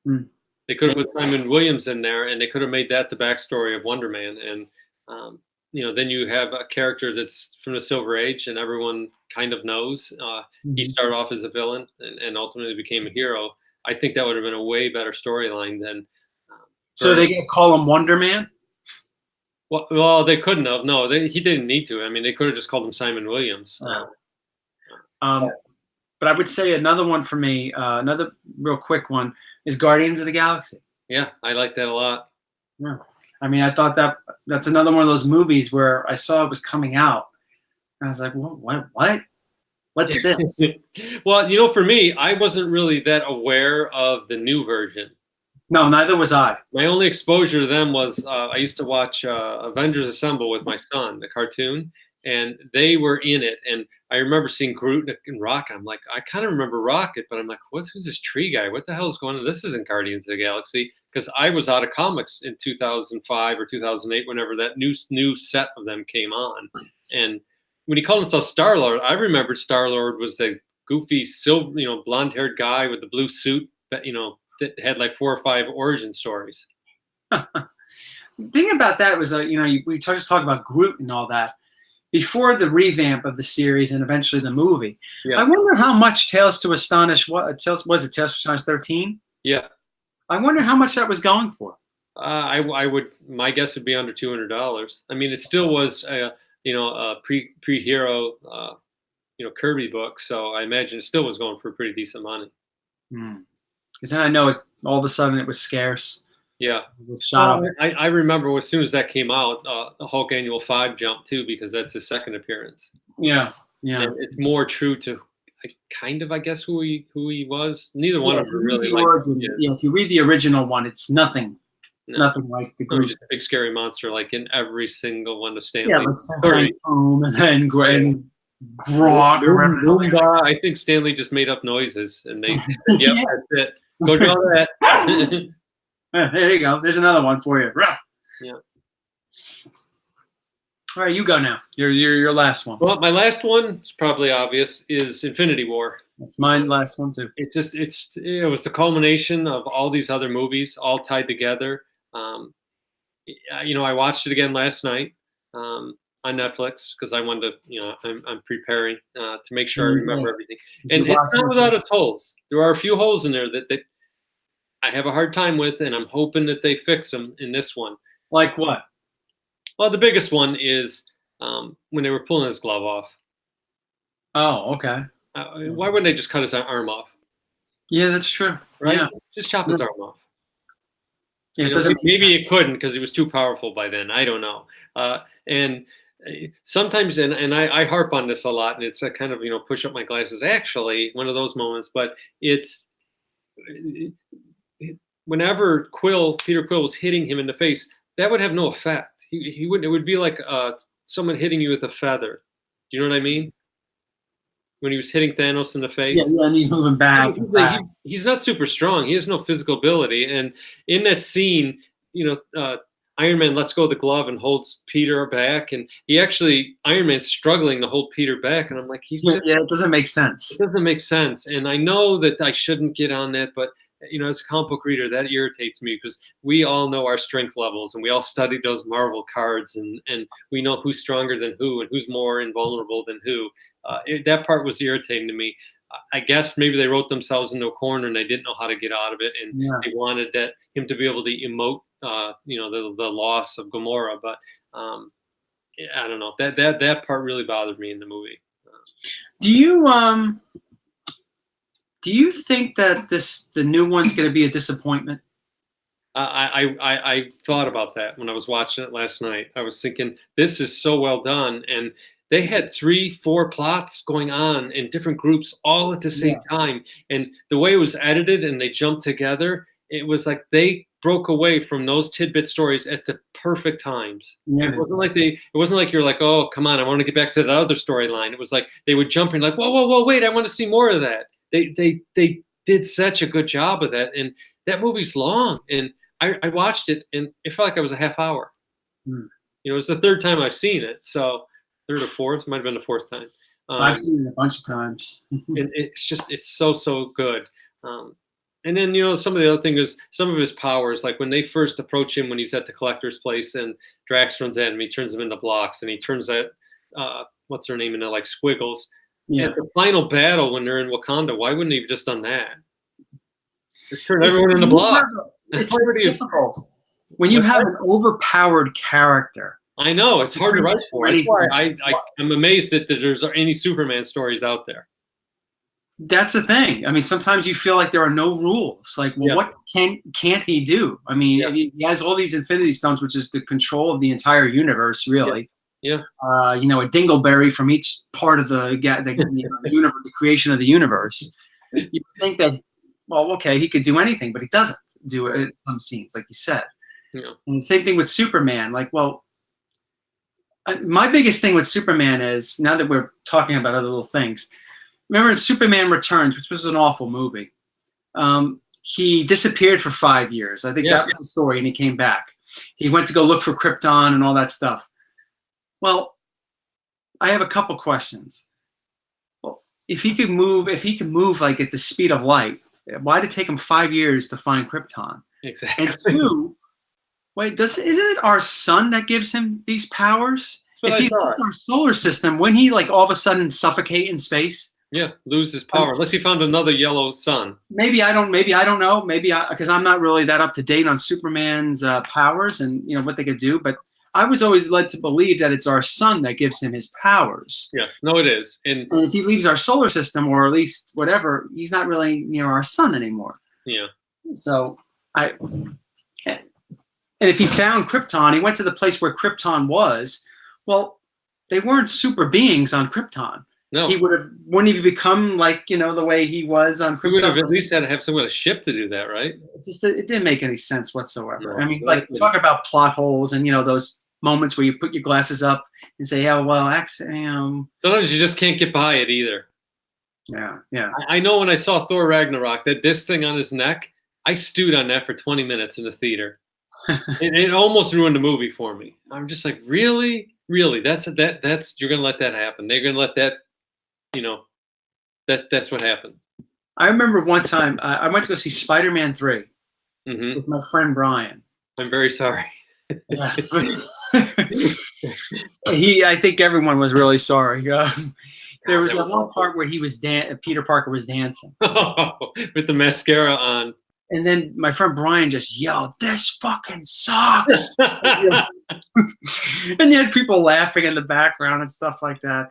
They could have put Simon Williams in there, and they could have made that the backstory of Wonder Man. And then you have a character that's from the Silver Age, and everyone kind of knows. He started off as a villain and ultimately became a hero. I think that would have been a way better storyline than. So they gonna call him Wonder Man? Well, they couldn't have. No, he didn't need to. I mean, they could have just called him Simon Williams. But I would say another one for me, another real quick one, is Guardians of the Galaxy. Yeah, I like that a lot. Yeah. I mean, I thought that's another one of those movies where I saw it was coming out, and I was like, what? What's this? Well, for me, I wasn't really that aware of the new version. No, neither was I. My only exposure to them was I used to watch Avengers Assemble with my son, the cartoon, and they were in it. And I remember seeing Groot and Rocket. I'm like, I kind of remember Rocket, but I'm like, who's this tree guy? What the hell is going on? This isn't Guardians of the Galaxy. Because I was out of comics in 2005 or 2008, whenever that new set of them came on. And when he called himself Star-Lord, I remembered Star-Lord was the goofy, silver, blonde-haired guy with the blue suit, that had like 4 or 5 origin stories. The thing about that was, we just talked about Groot and all that. Before the revamp of the series and eventually the movie, I wonder how much Tales to Astonish was it Tales to Astonish 13? Yeah. I wonder how much that was going for. My guess would be under $200. I mean, it still was a pre-hero Kirby book, so I imagine it still was going for pretty decent money. Because then I know all of a sudden it was scarce. Yeah. It was shot up. I remember as soon as that came out, the Hulk Annual 5 jumped too, because that's his second appearance. Yeah. And it's more true to I guess who he was. Neither one of them really if you read the original one, it's nothing like the Groot. Just a big scary monster, like in every single one of Stan Lee. Yeah, like and then Grog. I think Stan Lee just made up noises, and they said, "Yep, that's it. Go draw that." There you go. There's another one for you. Yeah. All right, you go now. Your last one. Well, my last one is probably obvious. Is Infinity War. That's my last one too. It was the culmination of all these other movies, all tied together. I watched it again last night on Netflix because I wanted to. I'm preparing to make sure I remember everything. And it's not without its holes. There are a few holes in there that I have a hard time with, and I'm hoping that they fix them in this one. Like what? Well, the biggest one is when they were pulling his glove off. Oh, okay. Why wouldn't they just cut his arm off? Yeah, that's true. Right? Yeah. Just chop his arm off. Yeah, maybe it couldn't because he was too powerful by then. I don't know. And sometimes, and I harp on this a lot, and it's a kind of, push up my glasses. Actually, one of those moments, but it's whenever Peter Quill was hitting him in the face, that would have no effect. He wouldn't. It would be like someone hitting you with a feather. Do you know what I mean? When he was hitting Thanos in the face. Yeah, and he's moving back. He's not super strong. He has no physical ability. And in that scene, Iron Man lets go of the glove and holds Peter back. And Iron Man's struggling to hold Peter back. And I'm like, it doesn't make sense. It doesn't make sense. And I know that I shouldn't get on that, but as a comic book reader, that irritates me because we all know our strength levels and we all studied those Marvel cards and we know who's stronger than who and who's more invulnerable than who. That part was irritating to me. I guess maybe they wrote themselves into a corner and they didn't know how to get out of it, and they wanted him to be able to emote, the loss of Gamora. But I don't know. That part really bothered me in the movie. Do you think that the new one's going to be a disappointment? I thought about that when I was watching it last night. I was thinking, this is so well done, and they had 3-4 plots going on in different groups all at the same time. And the way it was edited and they jumped together, it was like they broke away from those tidbit stories at the perfect times. Yeah. It wasn't like you're like, oh, come on, I want to get back to that other storyline. It was like they would jump in like, whoa, wait, I want to see more of that. They did such a good job of that. And that movie's long. And I watched it and it felt like it was a half hour. It was the third time I've seen it. So third or fourth, might have been the fourth time. I've seen it a bunch of times. And it's so good. And then, some of the other thing is some of his powers, like when they first approach him when he's at the collector's place and Drax runs at him, he turns them into blocks and he turns that, what's her name, into like squiggles. Yeah. At the final battle when they're in Wakanda, why wouldn't he have just done that? Just turn everyone into blocks. It's difficult. When you have an overpowered character. I know, it's hard to write for. That's why I'm amazed that there's any Superman stories out there. That's the thing. I mean, sometimes you feel like there are no rules. Like, well, what can't he do? I mean, he has all these Infinity Stones, which is the control of the entire universe, really. Yeah. A dingleberry from each part of the universe, the creation of the universe. You think that, well, okay, he could do anything, but he doesn't do it in some scenes, like you said. Yeah. And the same thing with Superman. Like, well, my biggest thing with Superman is, now that we're talking about other little things, remember in Superman Returns, which was an awful movie, he disappeared for 5 years. I think that was the story, and he came back. He went to go look for Krypton and all that stuff. Well, I have a couple questions. Well, if he could move like at the speed of light, why did it take him 5 years to find Krypton? Exactly. And two, wait, isn't it our sun that gives him these powers? If he left our solar system, wouldn't he like all of a sudden suffocate in space? Yeah, lose his power unless he found another yellow sun. Maybe I don't know. Because I'm not really that up to date on Superman's powers and what they could do. But I was always led to believe that it's our sun that gives him his powers. Yes, no, it is. And if he leaves our solar system, or at least whatever, he's not really near our sun anymore. Yeah. So and if he found Krypton, he went to the place where Krypton was. Well, they weren't super beings on Krypton. No. He wouldn't even become like, the way he was on Krypton. He would have at least had to have some kind of ship to do that, right? It didn't make any sense whatsoever. No, I mean, like, talk about plot holes and, those moments where you put your glasses up and say, oh, well, sometimes you just can't get by it either. Yeah. I know when I saw Thor Ragnarok, that this thing on his neck, I stewed on that for 20 minutes in the theater. it almost ruined the movie for me. I'm just like, really? That's you're gonna let that happen. They're gonna let that, that's what happened. I remember one time I went to go see Spider-Man 3 with my friend Brian. I'm very sorry. Yeah. I think everyone was really sorry. There was one part where Peter Parker was dancing with the mascara on. And then my friend Brian just yelled, "This fucking sucks!" And you had people laughing in the background and stuff like that.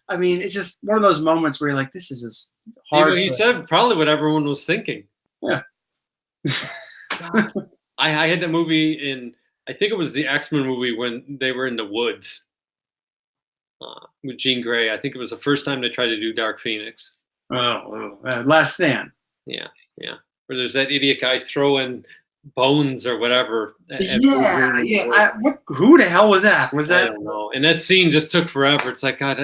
I mean, it's just one of those moments where you're like, "This is just hard." He said probably what everyone was thinking. Yeah. I had that movie I think it was the X-Men movie when they were in the woods. with Jean Grey. I think it was the first time they tried to do Dark Phoenix. Last Stand. Yeah, yeah. Where there's that idiot guy throwing bones or whatever. Yeah. Who the hell was that? I don't know. And that scene just took forever. It's like, God,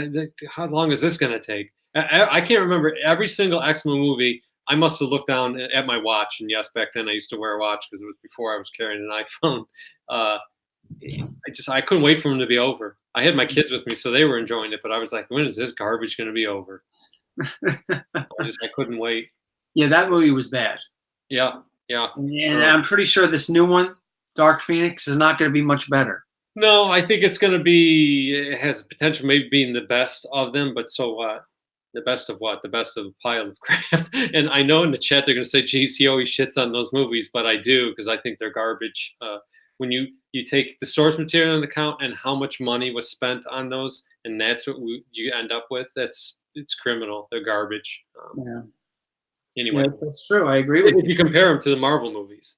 how long is this going to take? I can't remember every single X-Men movie. I must have looked down at my watch, and yes, back then I used to wear a watch because it was before I was carrying an iPhone. I couldn't wait for them to be over. I had my kids with me, so they were enjoying it, but I was like, when is this garbage going to be over? I couldn't wait. Yeah, that movie was bad. Yeah. And I'm pretty sure this new one, Dark Phoenix, is not going to be much better. No, I think it's going to be. It has potential, maybe being the best of them, but so what? The best of what? The best of a pile of crap. And I know in the chat they're going to say, "Geez, he always shits on those movies," but I do because I think they're garbage. When you take the source material into account and how much money was spent on those, and that's what you end up with. It's criminal. They're garbage. Anyway, that's true. I agree with you. If you compare them to the Marvel movies,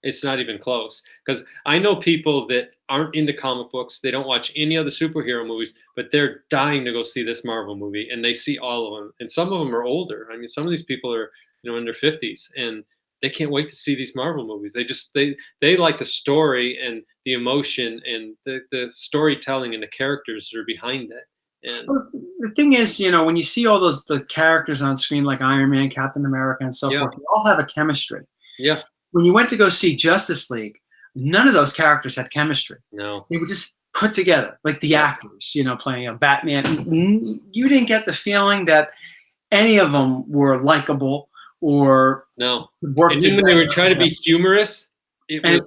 it's not even close. Because I know people that aren't into comic books. They don't watch any other superhero movies, but they're dying to go see this Marvel movie, and they see all of them. And some of them are older. I mean, some of these people are in their 50s, and they can't wait to see these Marvel movies. They like the story and the emotion and the storytelling and the characters that are behind it. And the thing is, when you see all the characters on screen like Iron Man, Captain America, and so forth, they all have a chemistry. Yeah. When you went to go see Justice League, none of those characters had chemistry. No. They were just put together, like the actors, playing a Batman. You didn't get the feeling that any of them were likable or worked and together. when they were trying to be humorous, it was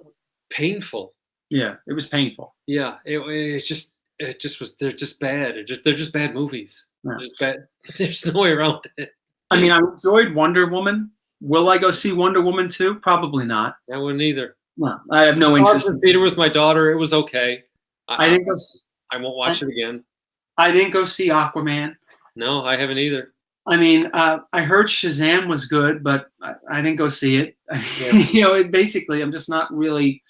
painful. Yeah, it was painful. Yeah, it just was. They're just bad. They're just bad movies. Yeah. Just bad. There's no way around it. I mean, I enjoyed Wonder Woman. Will I go see Wonder Woman 2? Probably not. I wouldn't either. No, I have no interest. I was in theater with my daughter. It was okay. I didn't go. I won't watch it again. I didn't go see Aquaman. No, I haven't either. I mean, I heard Shazam was good, but I didn't go see it. Yeah. Basically, I'm just not really.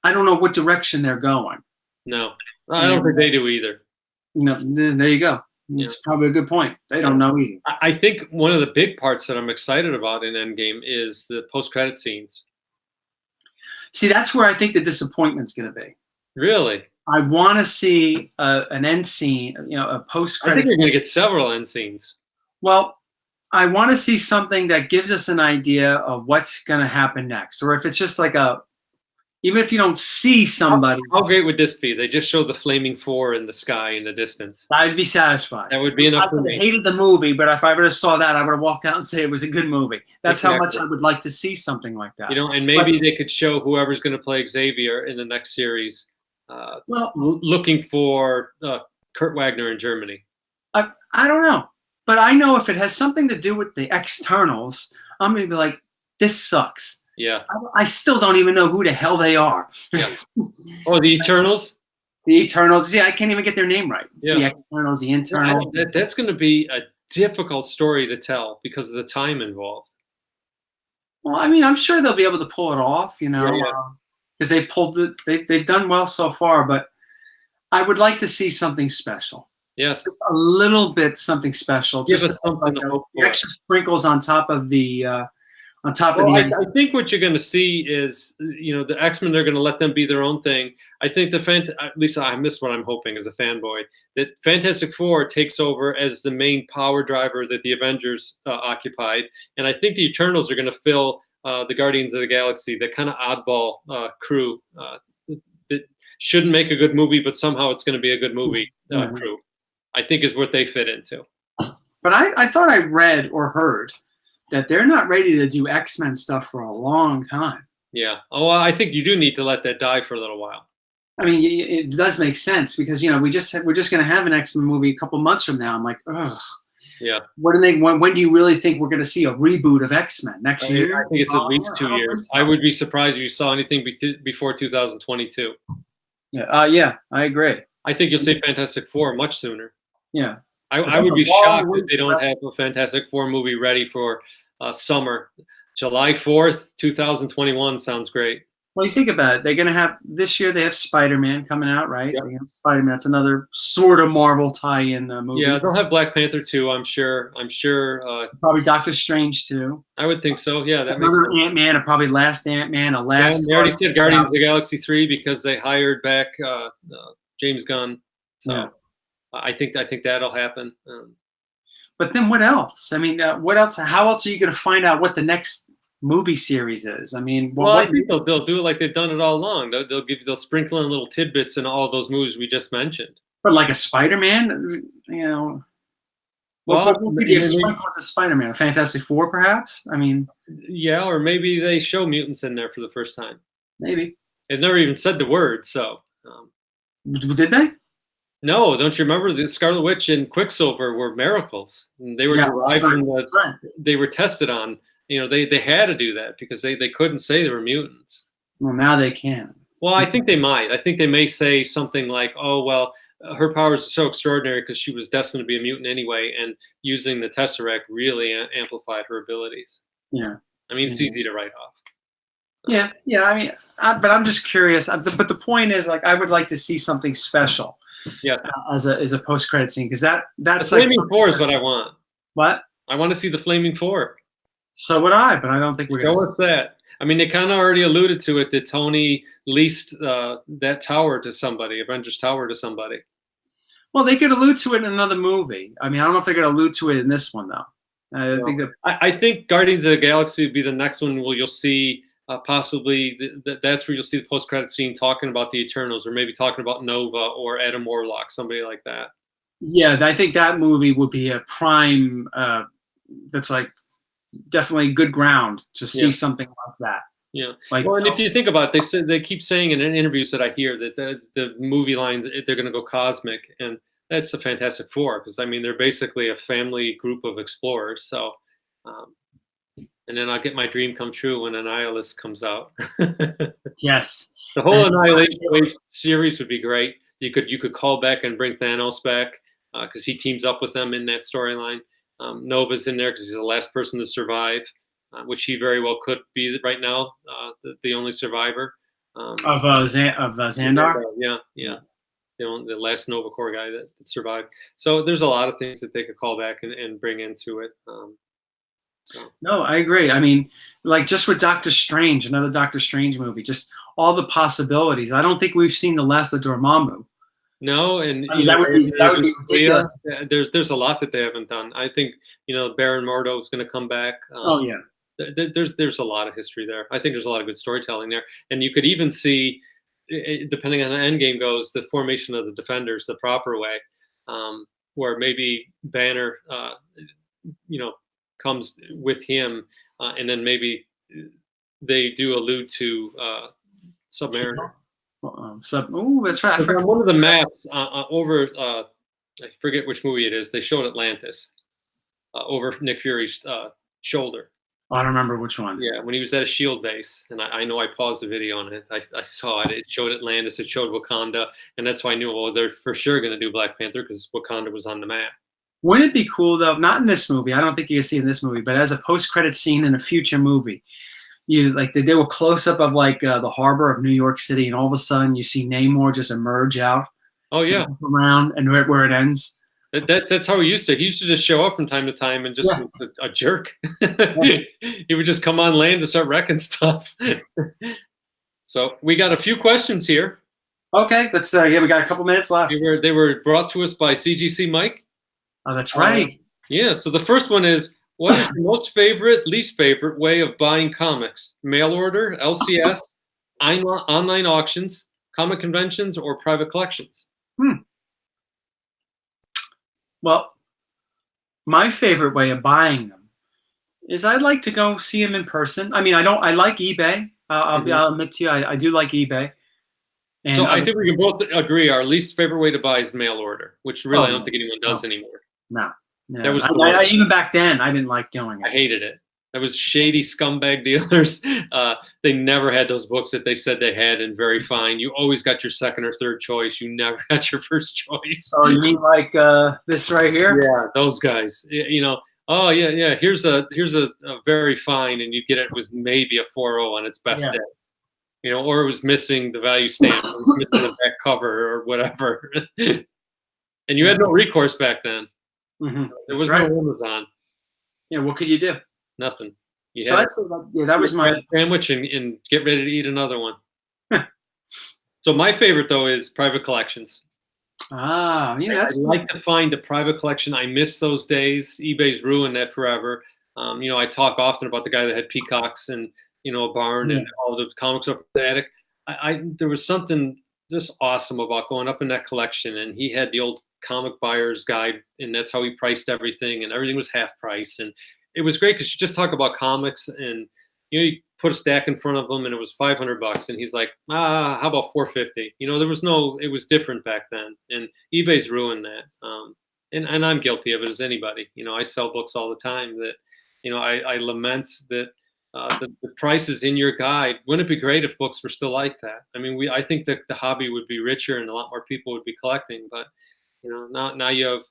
I don't know what direction they're going. No, I don't think they do either. No, there you go. It's probably a good point. They don't know either. I think one of the big parts that I'm excited about in Endgame is the post-credit scenes. See, that's where I think the disappointment's going to be. Really? I want to see an end scene, a post-credit. I think you're going to get several end scenes. Well, I want to see something that gives us an idea of what's going to happen next, or if it's just like even if you don't see somebody. How great would this be? They just show the flaming four in the sky in the distance. I'd be satisfied. That would be enough for me. I hated the movie, but if I ever saw that, I would have walked out and say it was a good movie. That's how much I would like to see something like that. And maybe they could show whoever's going to play Xavier in the next series. Looking for Kurt Wagner in Germany. I don't know. But I know if it has something to do with the externals, I'm going to be like, this sucks. Yeah. I still don't even know who the hell they are. Yeah. Oh, the Eternals? The Eternals. Yeah, I can't even get their name right. Yeah. The Externals, the Internals. That's going to be a difficult story to tell because of the time involved. Well, I mean, I'm sure they'll be able to pull it off, because they've pulled it. They've done well so far, but I would like to see something special. Yes. Just a little bit something special. Give just us something to hope for. Extra sprinkles on top of the I think what you're going to see is, the X-Men, they're going to let them be their own thing. I think at least I miss what I'm hoping as a fanboy, that Fantastic Four takes over as the main power driver that the Avengers occupied. And I think the Eternals are going to fill the Guardians of the Galaxy, the kind of oddball crew that shouldn't make a good movie, but somehow it's going to be a good movie crew. I think is what they fit into. But I thought I read or heard that they're not ready to do X-Men stuff for a long time. Yeah. Oh, I think you do need to let that die for a little while. I mean, it does make sense because we're just going to have an X-Men movie a couple months from now. I'm like, ugh. Yeah. When do you really think we're going to see a reboot of X-Men next year? I think it's at least 2 years. So. I would be surprised if you saw anything before 2022. Yeah, I agree. I think you'll see Fantastic Four much sooner. Yeah. I would be shocked if they don't have a Fantastic Four movie ready for summer. July 4th, 2021 sounds great. Well, you think about it. They're going to have this year. They have Spider-Man coming out, right? Yep. They have Spider-Man. That's another sort of Marvel tie-in movie. Yeah, they'll have Black Panther too. I'm sure. Probably Doctor Strange too. I would think so. Yeah, that Another makes sense. Ant-Man, and probably last Ant-Man, a last. They already said Guardians of the Galaxy 3 because they hired back James Gunn. So Yeah. I think that'll happen. But then what else? I mean, what else? How else are you going to find out what the next movie series is? I mean, well, I think they'll do it like they've done it all along. They'll sprinkle in little tidbits in all those movies we just mentioned. But like a Spider-Man, you know. What could you sprinkle into Spider-Man? A Fantastic Four, perhaps? I mean, yeah, or maybe they show mutants in there for the first time. Maybe. They've never even said the word, so. Did they? No, don't you remember the Scarlet Witch and Quicksilver were miracles? And they were derived from they were tested on. You know, they had to do that because they couldn't say they were mutants. Well, now they can. Well, I think they might. I think they may say something like, "Oh, well, her powers are so extraordinary because she was destined to be a mutant anyway, and using the Tesseract really amplified her abilities." Yeah. I mean, it's easy to write off. Yeah. I mean, but I'm just curious. But the point is, like, I would like to see something special. Yeah. As a post-credit scene, because that's the Flaming Four is what I want. What? I want to see the Flaming Four. So would I, but I don't think we're going to. Show us that. I mean, they kind of already alluded to it that Tony leased that tower to somebody, Avengers Tower to somebody. Well, they could allude to it in another movie. I mean, I don't know if they're going to allude to it in this one, though. I think Guardians of the Galaxy would be the next one where you'll see possibly that's where you'll see the post-credit scene talking about the Eternals, or maybe talking about Nova or Adam Warlock, somebody like that. Yeah, I think that movie would be a prime. That's like definitely good ground to see something like that. Yeah. Well, and if you think about it, they keep saying in interviews that I hear that the movie lines, they're going to go cosmic, and that's the Fantastic Four, because I mean they're basically a family group of explorers. So, and then I'll get my dream come true when Annihilus comes out. Yes. The whole Annihilation Wave series would be great. You could call back and bring Thanos back because he teams up with them in that storyline. Nova's in there because he's the last person to survive, which he very well could be right now, the only survivor. Of Xandar? Yeah. The last Nova Corps guy that survived. So there's a lot of things that they could call back and bring into it. No, I agree. I mean, like just with Doctor Strange, another Doctor Strange movie, just all the possibilities. I don't think we've seen the last of Dormammu. No, and I mean, that would be ridiculous. There's a lot that they haven't done. I think Baron Mordo is going to come back. Oh yeah. There's a lot of history there. I think there's a lot of good storytelling there, and you could even see, depending on how the end game goes, the formation of the Defenders the proper way, where maybe Banner, comes with him, and then maybe they do allude to Submariner. That's right. On one of the maps over, I forget which movie it is, they showed Atlantis over Nick Fury's shoulder. I don't remember which one. Yeah, when he was at a SHIELD base, and I know I paused the video on it. I saw it. It showed Atlantis. It showed Wakanda, and that's why I knew, they're for sure going to do Black Panther because Wakanda was on the map. Wouldn't it be cool though? Not in this movie. I don't think you can see in this movie, but as a post-credit scene in a future movie, you like they do a close-up of like the harbor of New York City, and all of a sudden you see Namor just emerge out. Oh yeah, around and where it ends. That's how he used to. He used to just show up from time to time and just a jerk. He would just come on land to start wrecking stuff. So we got a few questions here. Okay, let's. We got a couple minutes left. They were brought to us by CGC Mike. Oh, that's right. Yeah. So the first one is, what is the most favorite, least favorite way of buying comics? Mail order, LCS, online auctions, comic conventions, or private collections? Well, my favorite way of buying them is I'd like to go see them in person. I mean, I like eBay. I'll admit to you, I do like eBay. And so I think we can both agree our least favorite way to buy is mail order, which really I don't think anyone does anymore. No. That was even back then, I didn't like doing it. I hated it. That was shady scumbag dealers. They never had those books that they said they had and very fine. You always got your second or third choice. You never got your first choice. Oh, you mean like this right here? Yeah, those guys. Oh yeah. Here's a very fine, and you get it was maybe a 4.0 on its best day. or it was missing the value stamp, or it was missing the back cover or whatever. And you had no recourse back then. Mm-hmm. There was no Amazon. Yeah, what could you do? Nothing. So I'd say that was my sandwich and get ready to eat another one. So my favorite though is private collections. Yeah, I'd like to find a private collection. I miss those days. eBay's ruined that forever. I talk often about the guy that had peacocks and a barn and all the comics up in the attic. There was something just awesome about going up in that collection, and he had the old comic buyer's guide, and that's how he priced everything, and everything was half price, and it was great because you just talk about comics, and you put a stack in front of him, and it was $500, and he's like, how about $450? There was it was different back then, and eBay's ruined that, and I'm guilty of it as anybody. I sell books all the time that, I lament that the prices in your guide. Wouldn't it be great if books were still like that? I mean, I think that the hobby would be richer and a lot more people would be collecting, but now you have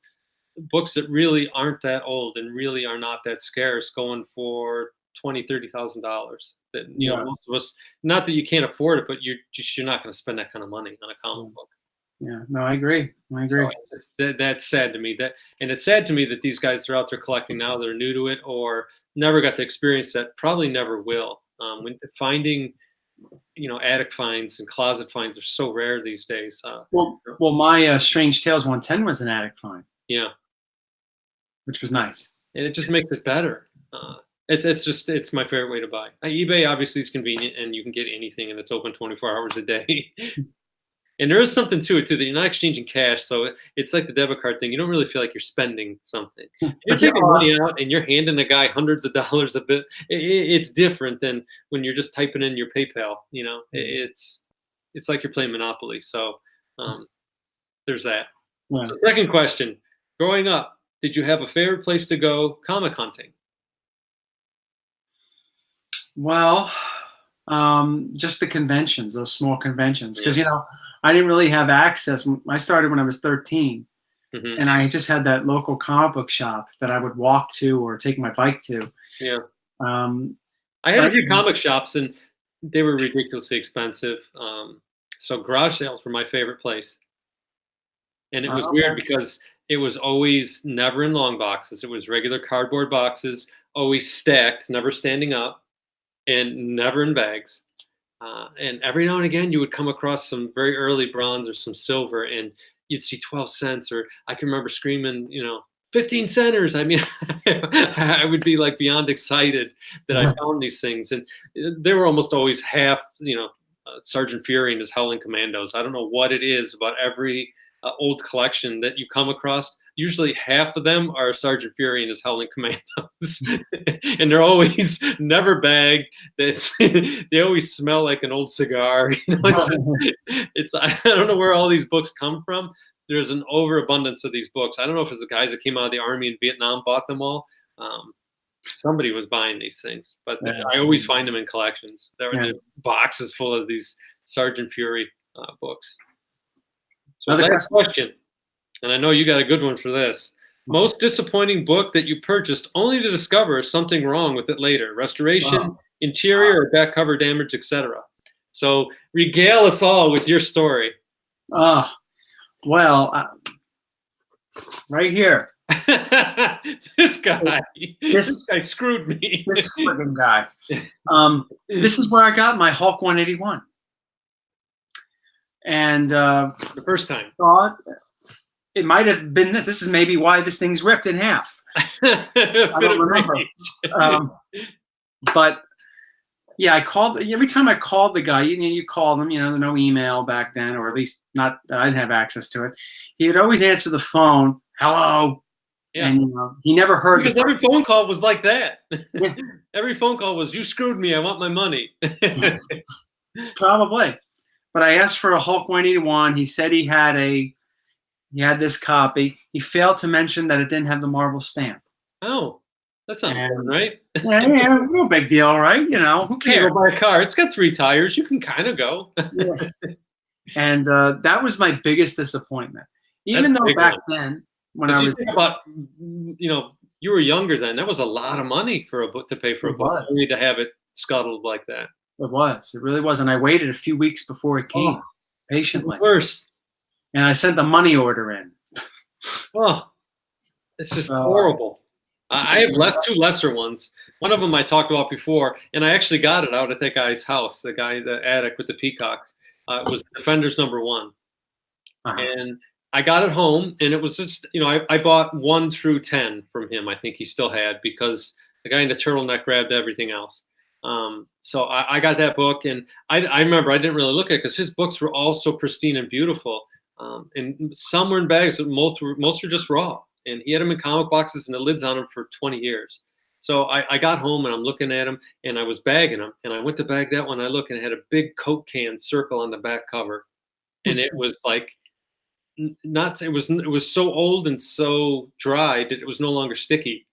books that really aren't that old and really are not that scarce going for $20,000-$30,000. That most of us, not that you can't afford it, but you're not going to spend that kind of money on a comic book. Yeah, no, I agree. So that's sad to me. And it's sad to me that these guys are out there collecting now that are new to it or never got the experience that probably never will. When finding, attic finds and closet finds are so rare these days. Well, my Strange Tales 110 was an attic find. Yeah, which was nice, and it just makes it better. It's my favorite way to buy. eBay obviously is convenient, and you can get anything, and it's open 24 hours a day. And there is something to it too that you're not exchanging cash, so it's like the debit card thing. You don't really feel like you're spending something. You're taking money out and you're handing a guy hundreds of dollars a bit. It's different than when you're just typing in your PayPal. It's like you're playing Monopoly. So there's that. Yeah. So second question: growing up, did you have a favorite place to go comic hunting? Well, just the conventions, those small conventions, because I didn't really have access. I started when I was 13, and I just had that local comic book shop that I would walk to or take my bike to. Yeah. I had a few comic shops, and they were ridiculously expensive. So garage sales were my favorite place, and it was weird because it was always never in long boxes. It was regular cardboard boxes, always stacked, never standing up, and never in bags. And every now and again, you would come across some very early bronze or some silver, and you'd see 12 cents, or I can remember screaming, 15 centers. I mean, I would be like beyond excited that I found these things. And they were almost always half, Sergeant Fury and his Howling Commandos. I don't know what it is about every old collection that you come across. Usually half of them are Sergeant Fury and his Howling Commandos. And they're always never bagged. They always smell like an old cigar. I don't know where all these books come from. There's an overabundance of these books. I don't know if it's the guys that came out of the army in Vietnam bought them all. Somebody was buying these things, but I always find them in collections. There were just boxes full of these Sergeant Fury books. So next question. And I know you got a good one for this. Most disappointing book that you purchased only to discover something wrong with it later. Restoration, interior, or back cover damage, etc. So regale us all with your story. Well, right here. This guy screwed me. This friggin' guy. This is where I got my Hulk 181. And the first time. It might have been this. This is maybe why this thing's ripped in half. I don't remember. But yeah, I called every time I called the guy. You call them. There's no email back then, or at least not. I didn't have access to it. He would always answer the phone. Hello. Yeah. And he never heard. Because every phone call was like that. Every phone call was, "You screwed me. I want my money." Probably. But I asked for a Hulk 181. He said he had this copy. He failed to mention that it didn't have the Marvel stamp. Oh, that's not important, right? Yeah, no big deal, right? Who cares? Go buy a car. It's got 3 tires. You can kind of go. Yes. And that was my biggest disappointment. Even though back then, when I was about, you were younger then. That was a lot of money for a book to pay for a book. You need to have it scuttled like that. It was. It really was. And I waited a few weeks before it came, Oh, patiently. Worst. And I sent the money order in. Oh, it's just horrible. I have two lesser ones. One of them I talked about before, and I actually got it out at that guy's house, the attic with the peacocks. It was Defenders #1. And I got it home, and it was just, I bought 1 through 10 from him. I think he still had, because the guy in the turtleneck grabbed everything else. So I got that book, and I remember I didn't really look at it because his books were all so pristine and beautiful. And some were in bags, but most were just raw. And he had them in comic boxes and the lids on them for 20 years. So I got home and I'm looking at them, and I was bagging them, and I went to bag that one. I look, and it had a big Coke can circle on the back cover, and it was like, it was so old and so dry that it was no longer sticky.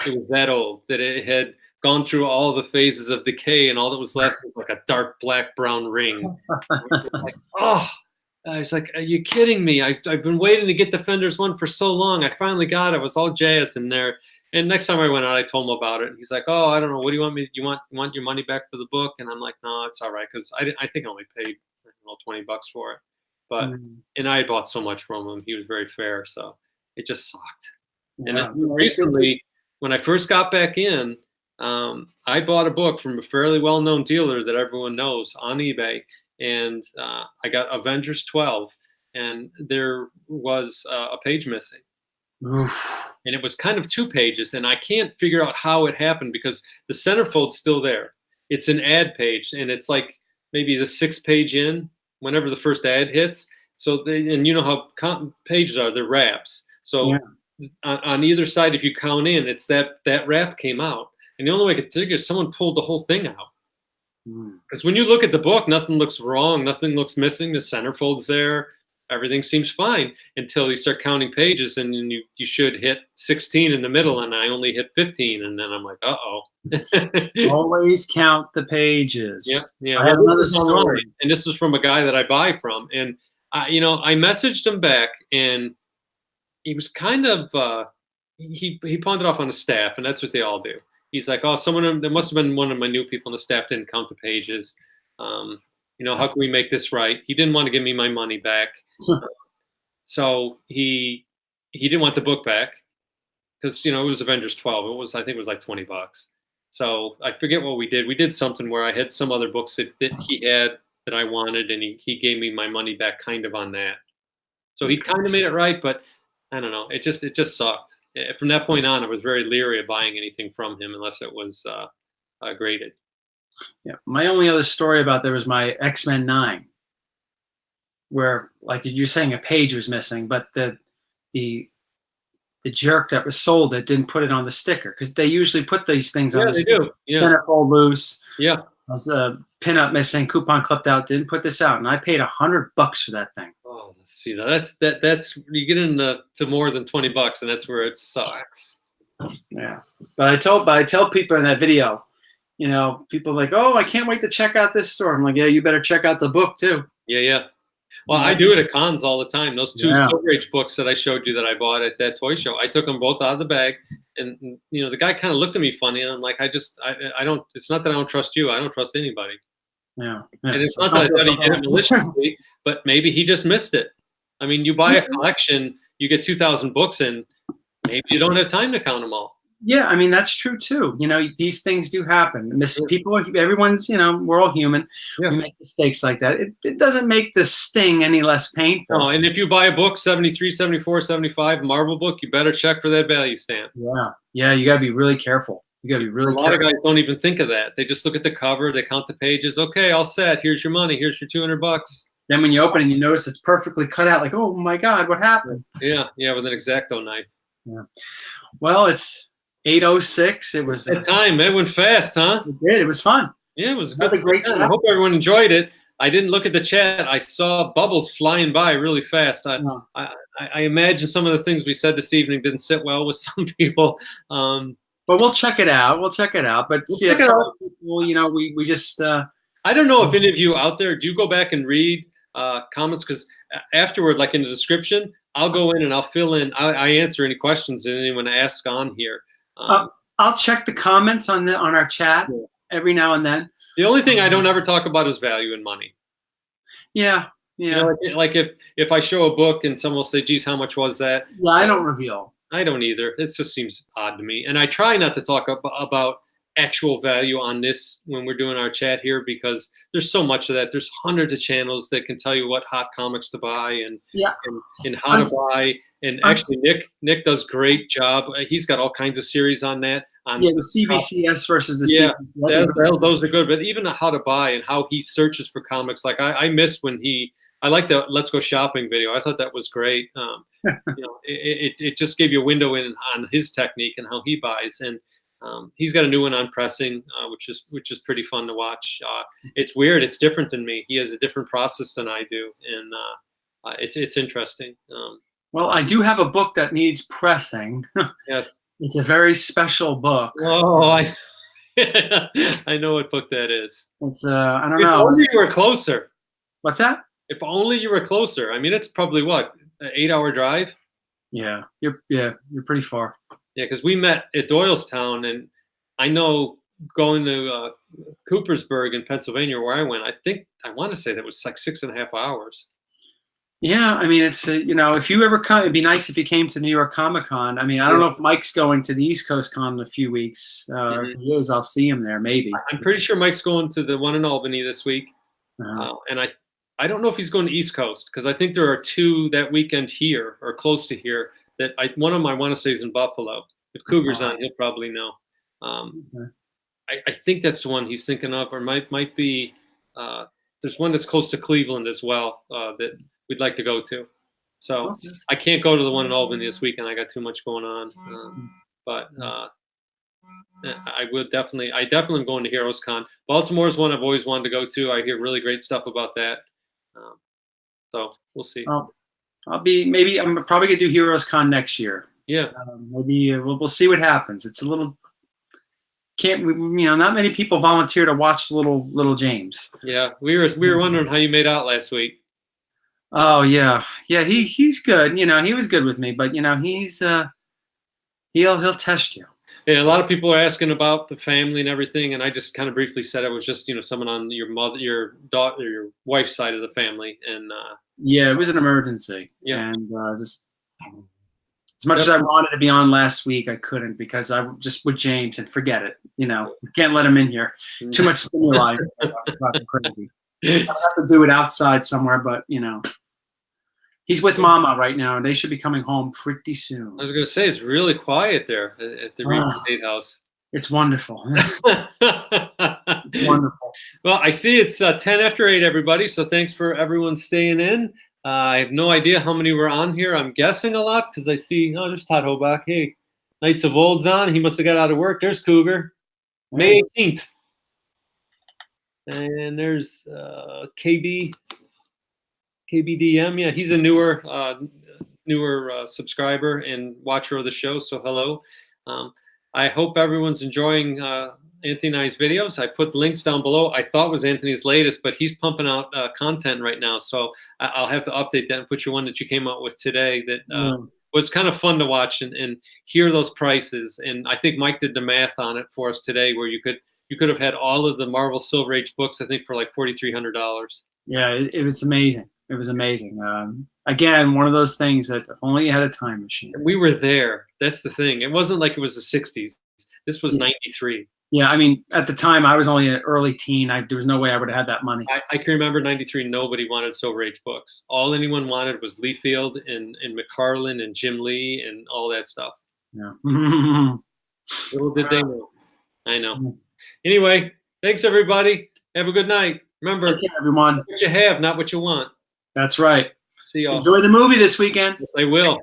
It was that old that it had gone through all the phases of decay, and all that was left was like a dark black brown ring. Like, oh, I was like, are you kidding me? I've been waiting to get Defenders 1 for so long. I finally got it. I was all jazzed in there. And next time I went out, I told him about it. And he's like, oh, I don't know. What do you want me? You want your money back for the book? And I'm like, no, it's all right, because I think I only paid $20 for it. But and I bought so much from him. He was very fair, so it just sucked. And then recently, when I first got back in, I bought a book from a fairly well-known dealer that everyone knows on eBay, and I got Avengers 12, and there was a page missing. Oof. And it was kind of 2 pages, and I can't figure out how it happened because the centerfold's still there. It's an ad page, and it's like maybe the 6th page in, whenever the first ad hits. So and you know how pages are, they're wraps. So on either side, if you count in, it's that wrap came out. And the only way I could figure is someone pulled the whole thing out. Because when you look at the book, nothing looks wrong, nothing looks missing. The centerfold's there, everything seems fine until you start counting pages, and then you should hit 16 in the middle, and I only hit 15, and then I'm like, uh-oh. Always count the pages. Yeah. I have another story. And this was from a guy that I buy from, and I messaged him back, and he was kind of he pawned it off on the staff, and that's what they all do. He's like, oh, there must have been one of my new people on the staff didn't count the pages. How can we make this right? He didn't want to give me my money back. So he didn't want the book back because, it was Avengers 12. I think it was like $20. So I forget what we did. We did something where I had some other books that he had that I wanted, and he gave me my money back kind of on that. So he kind of made it right, but I don't know. It just sucked. From that point on, I was very leery of buying anything from him unless it was graded. Yeah, my only other story about there was my X-Men 9, where, like you're saying, a page was missing, but the jerk that was sold it didn't put it on the sticker, because they usually put these things on the sticker. Do. Yeah. Centerfold loose. Yeah. Was a pinup missing, coupon clipped out, didn't put this out, and I paid $100 for that thing. Oh, see, that's you get into more than $20, and that's where it sucks. Yeah, but I tell people in that video, people are like, oh, I can't wait to check out this store. I'm like, yeah, you better check out the book too. Yeah. Well, I do it at cons all the time. Those 2 Silver Age books that I showed you that I bought at that toy show, I took them both out of the bag, and the guy kind of looked at me funny, and I'm like, I don't. It's not that I don't trust you. I don't trust anybody. Yeah. And it's not that I thought he did it maliciously, but maybe he just missed it. I mean, you buy a collection, you get 2,000 books, and maybe you don't have time to count them all. Yeah, I mean, that's true too. These things do happen. Everyone's, we're all human. Yeah. We make mistakes like that. It doesn't make the sting any less painful. No, and if you buy a book, 73, 74, 75, Marvel book, you better check for that value stamp. Yeah, you got to be really careful. A lot of guys don't even think of that. They just look at the cover, they count the pages. Okay, all set. Here's your money. Here's your $200. Then when you open it, you notice it's perfectly cut out. Like, oh my God, what happened? Yeah, with an X-Acto knife. Yeah. Well, it's 8:06. It was that time. It went fast, huh? It did. It was fun. Yeah, it was another great chat. I hope everyone enjoyed it. I didn't look at the chat. I saw bubbles flying by really fast. I imagine some of the things we said this evening didn't sit well with some people. But we'll check it out. But people, we just. I don't know if any of you out there do go back and read comments, because afterward, like in the description, I'll go in and I'll fill in. I answer any questions that anyone asks on here. I'll check the comments on our chat every now and then. The only thing I don't ever talk about is value and money. Yeah. Yeah. You know, like if I show a book and someone will say, geez, how much was that? Yeah, I don't reveal. I don't either. It just seems odd to me. And I try not to talk about actual value on this when we're doing our chat here, because there's so much of that. There's hundreds of channels that can tell you what hot comics to buy and how to buy. And actually, Nick does great job. He's got all kinds of series on that. The CBCS versus the CBCS. Those are good. But even how to buy and how he searches for comics. Like I miss when I like the Let's Go Shopping video. I thought that was great. You know, it just gave you a window in on his technique and how he buys. And he's got a new one on pressing, which is pretty fun to watch. It's weird. It's different than me. He has a different process than I do, and it's interesting. Well, I do have a book that needs pressing. Yes, it's a very special book. Oh, I know what book that is. It's I don't know. If only you were closer. What's that? If only you were closer. I mean, it's probably what, an 8-hour drive? Yeah, you're pretty far. Yeah, because we met at Doylestown, and I know going to Coopersburg in Pennsylvania, where I went, I want to say that was like 6.5 hours. Yeah, I mean, it's you know, if you ever come, it'd be nice if you came to New York Comic Con. I mean, I don't know if Mike's going to the East Coast Con in a few weeks. If he is, I'll see him there, maybe. I'm pretty sure Mike's going to the one in Albany this week, and I don't know if he's going to East Coast, because I think there are 2 that weekend here or close to here. That one of them I want to say is in Buffalo. If Cougar's on, he'll probably know. I think that's the one he's thinking of, or might be. There's one that's close to Cleveland as well that we'd like to go to. So I can't go to the one in Albany this weekend. I got too much going on. But I definitely am going to Heroes Con. Baltimore's one I've always wanted to go to. I hear really great stuff about that. So we'll see. I'm probably gonna do Heroes Con next year. Yeah. Maybe we'll see what happens. It's a little not many people volunteer to watch little James. Yeah, we were wondering how you made out last week. Oh yeah, he's good. You know, he was good with me, but you know, he's he'll test you. Yeah, a lot of people are asking about the family and everything, and I just kind of briefly said it was just, you know, someone on your daughter, your wife's side of the family, and yeah, it was an emergency. Yeah, and just as much as I wanted to be on last week, I couldn't, because I just with James, and forget it. You know, can't let him in here. Too much stimuli. Fucking crazy. I have to do it outside somewhere, but you know. He's with Mama right now, and they should be coming home pretty soon. I was going to say, it's really quiet there at the Reed State House. It's wonderful. It's wonderful. Well, I see it's 10 after 8, everybody, so thanks for everyone staying in. I have no idea how many were on here. I'm guessing a lot, because I see, there's Todd Hobach. Hey, Knights of Old's on. He must have got out of work. There's Cougar. May 18th. And there's KBDM, yeah, he's a newer subscriber and watcher of the show, so hello. I hope everyone's enjoying Anthony and I's videos. I put links down below. I thought was Anthony's latest, but he's pumping out content right now, so I'll have to update that and put you one that you came out with today that was kind of fun to watch and hear those prices. And I think Mike did the math on it for us today, where you could have had all of the Marvel Silver Age books, I think, for like $4,300. Yeah, it was amazing. It was amazing. Again, one of those things that if only you had a time machine. We were there. That's the thing. It wasn't like it was the 60s. This was 93. Yeah, I mean, at the time, I was only an early teen. There was no way I would have had that money. I can remember 93, nobody wanted Silver Age books. All anyone wanted was Liefeld and McFarlane and Jim Lee and all that stuff. Yeah. Little did they know. I know. Anyway, thanks, everybody. Have a good night. Remember, take care, everyone. What you have, not what you want. That's right. See y'all. Enjoy the movie this weekend. Yes, I will.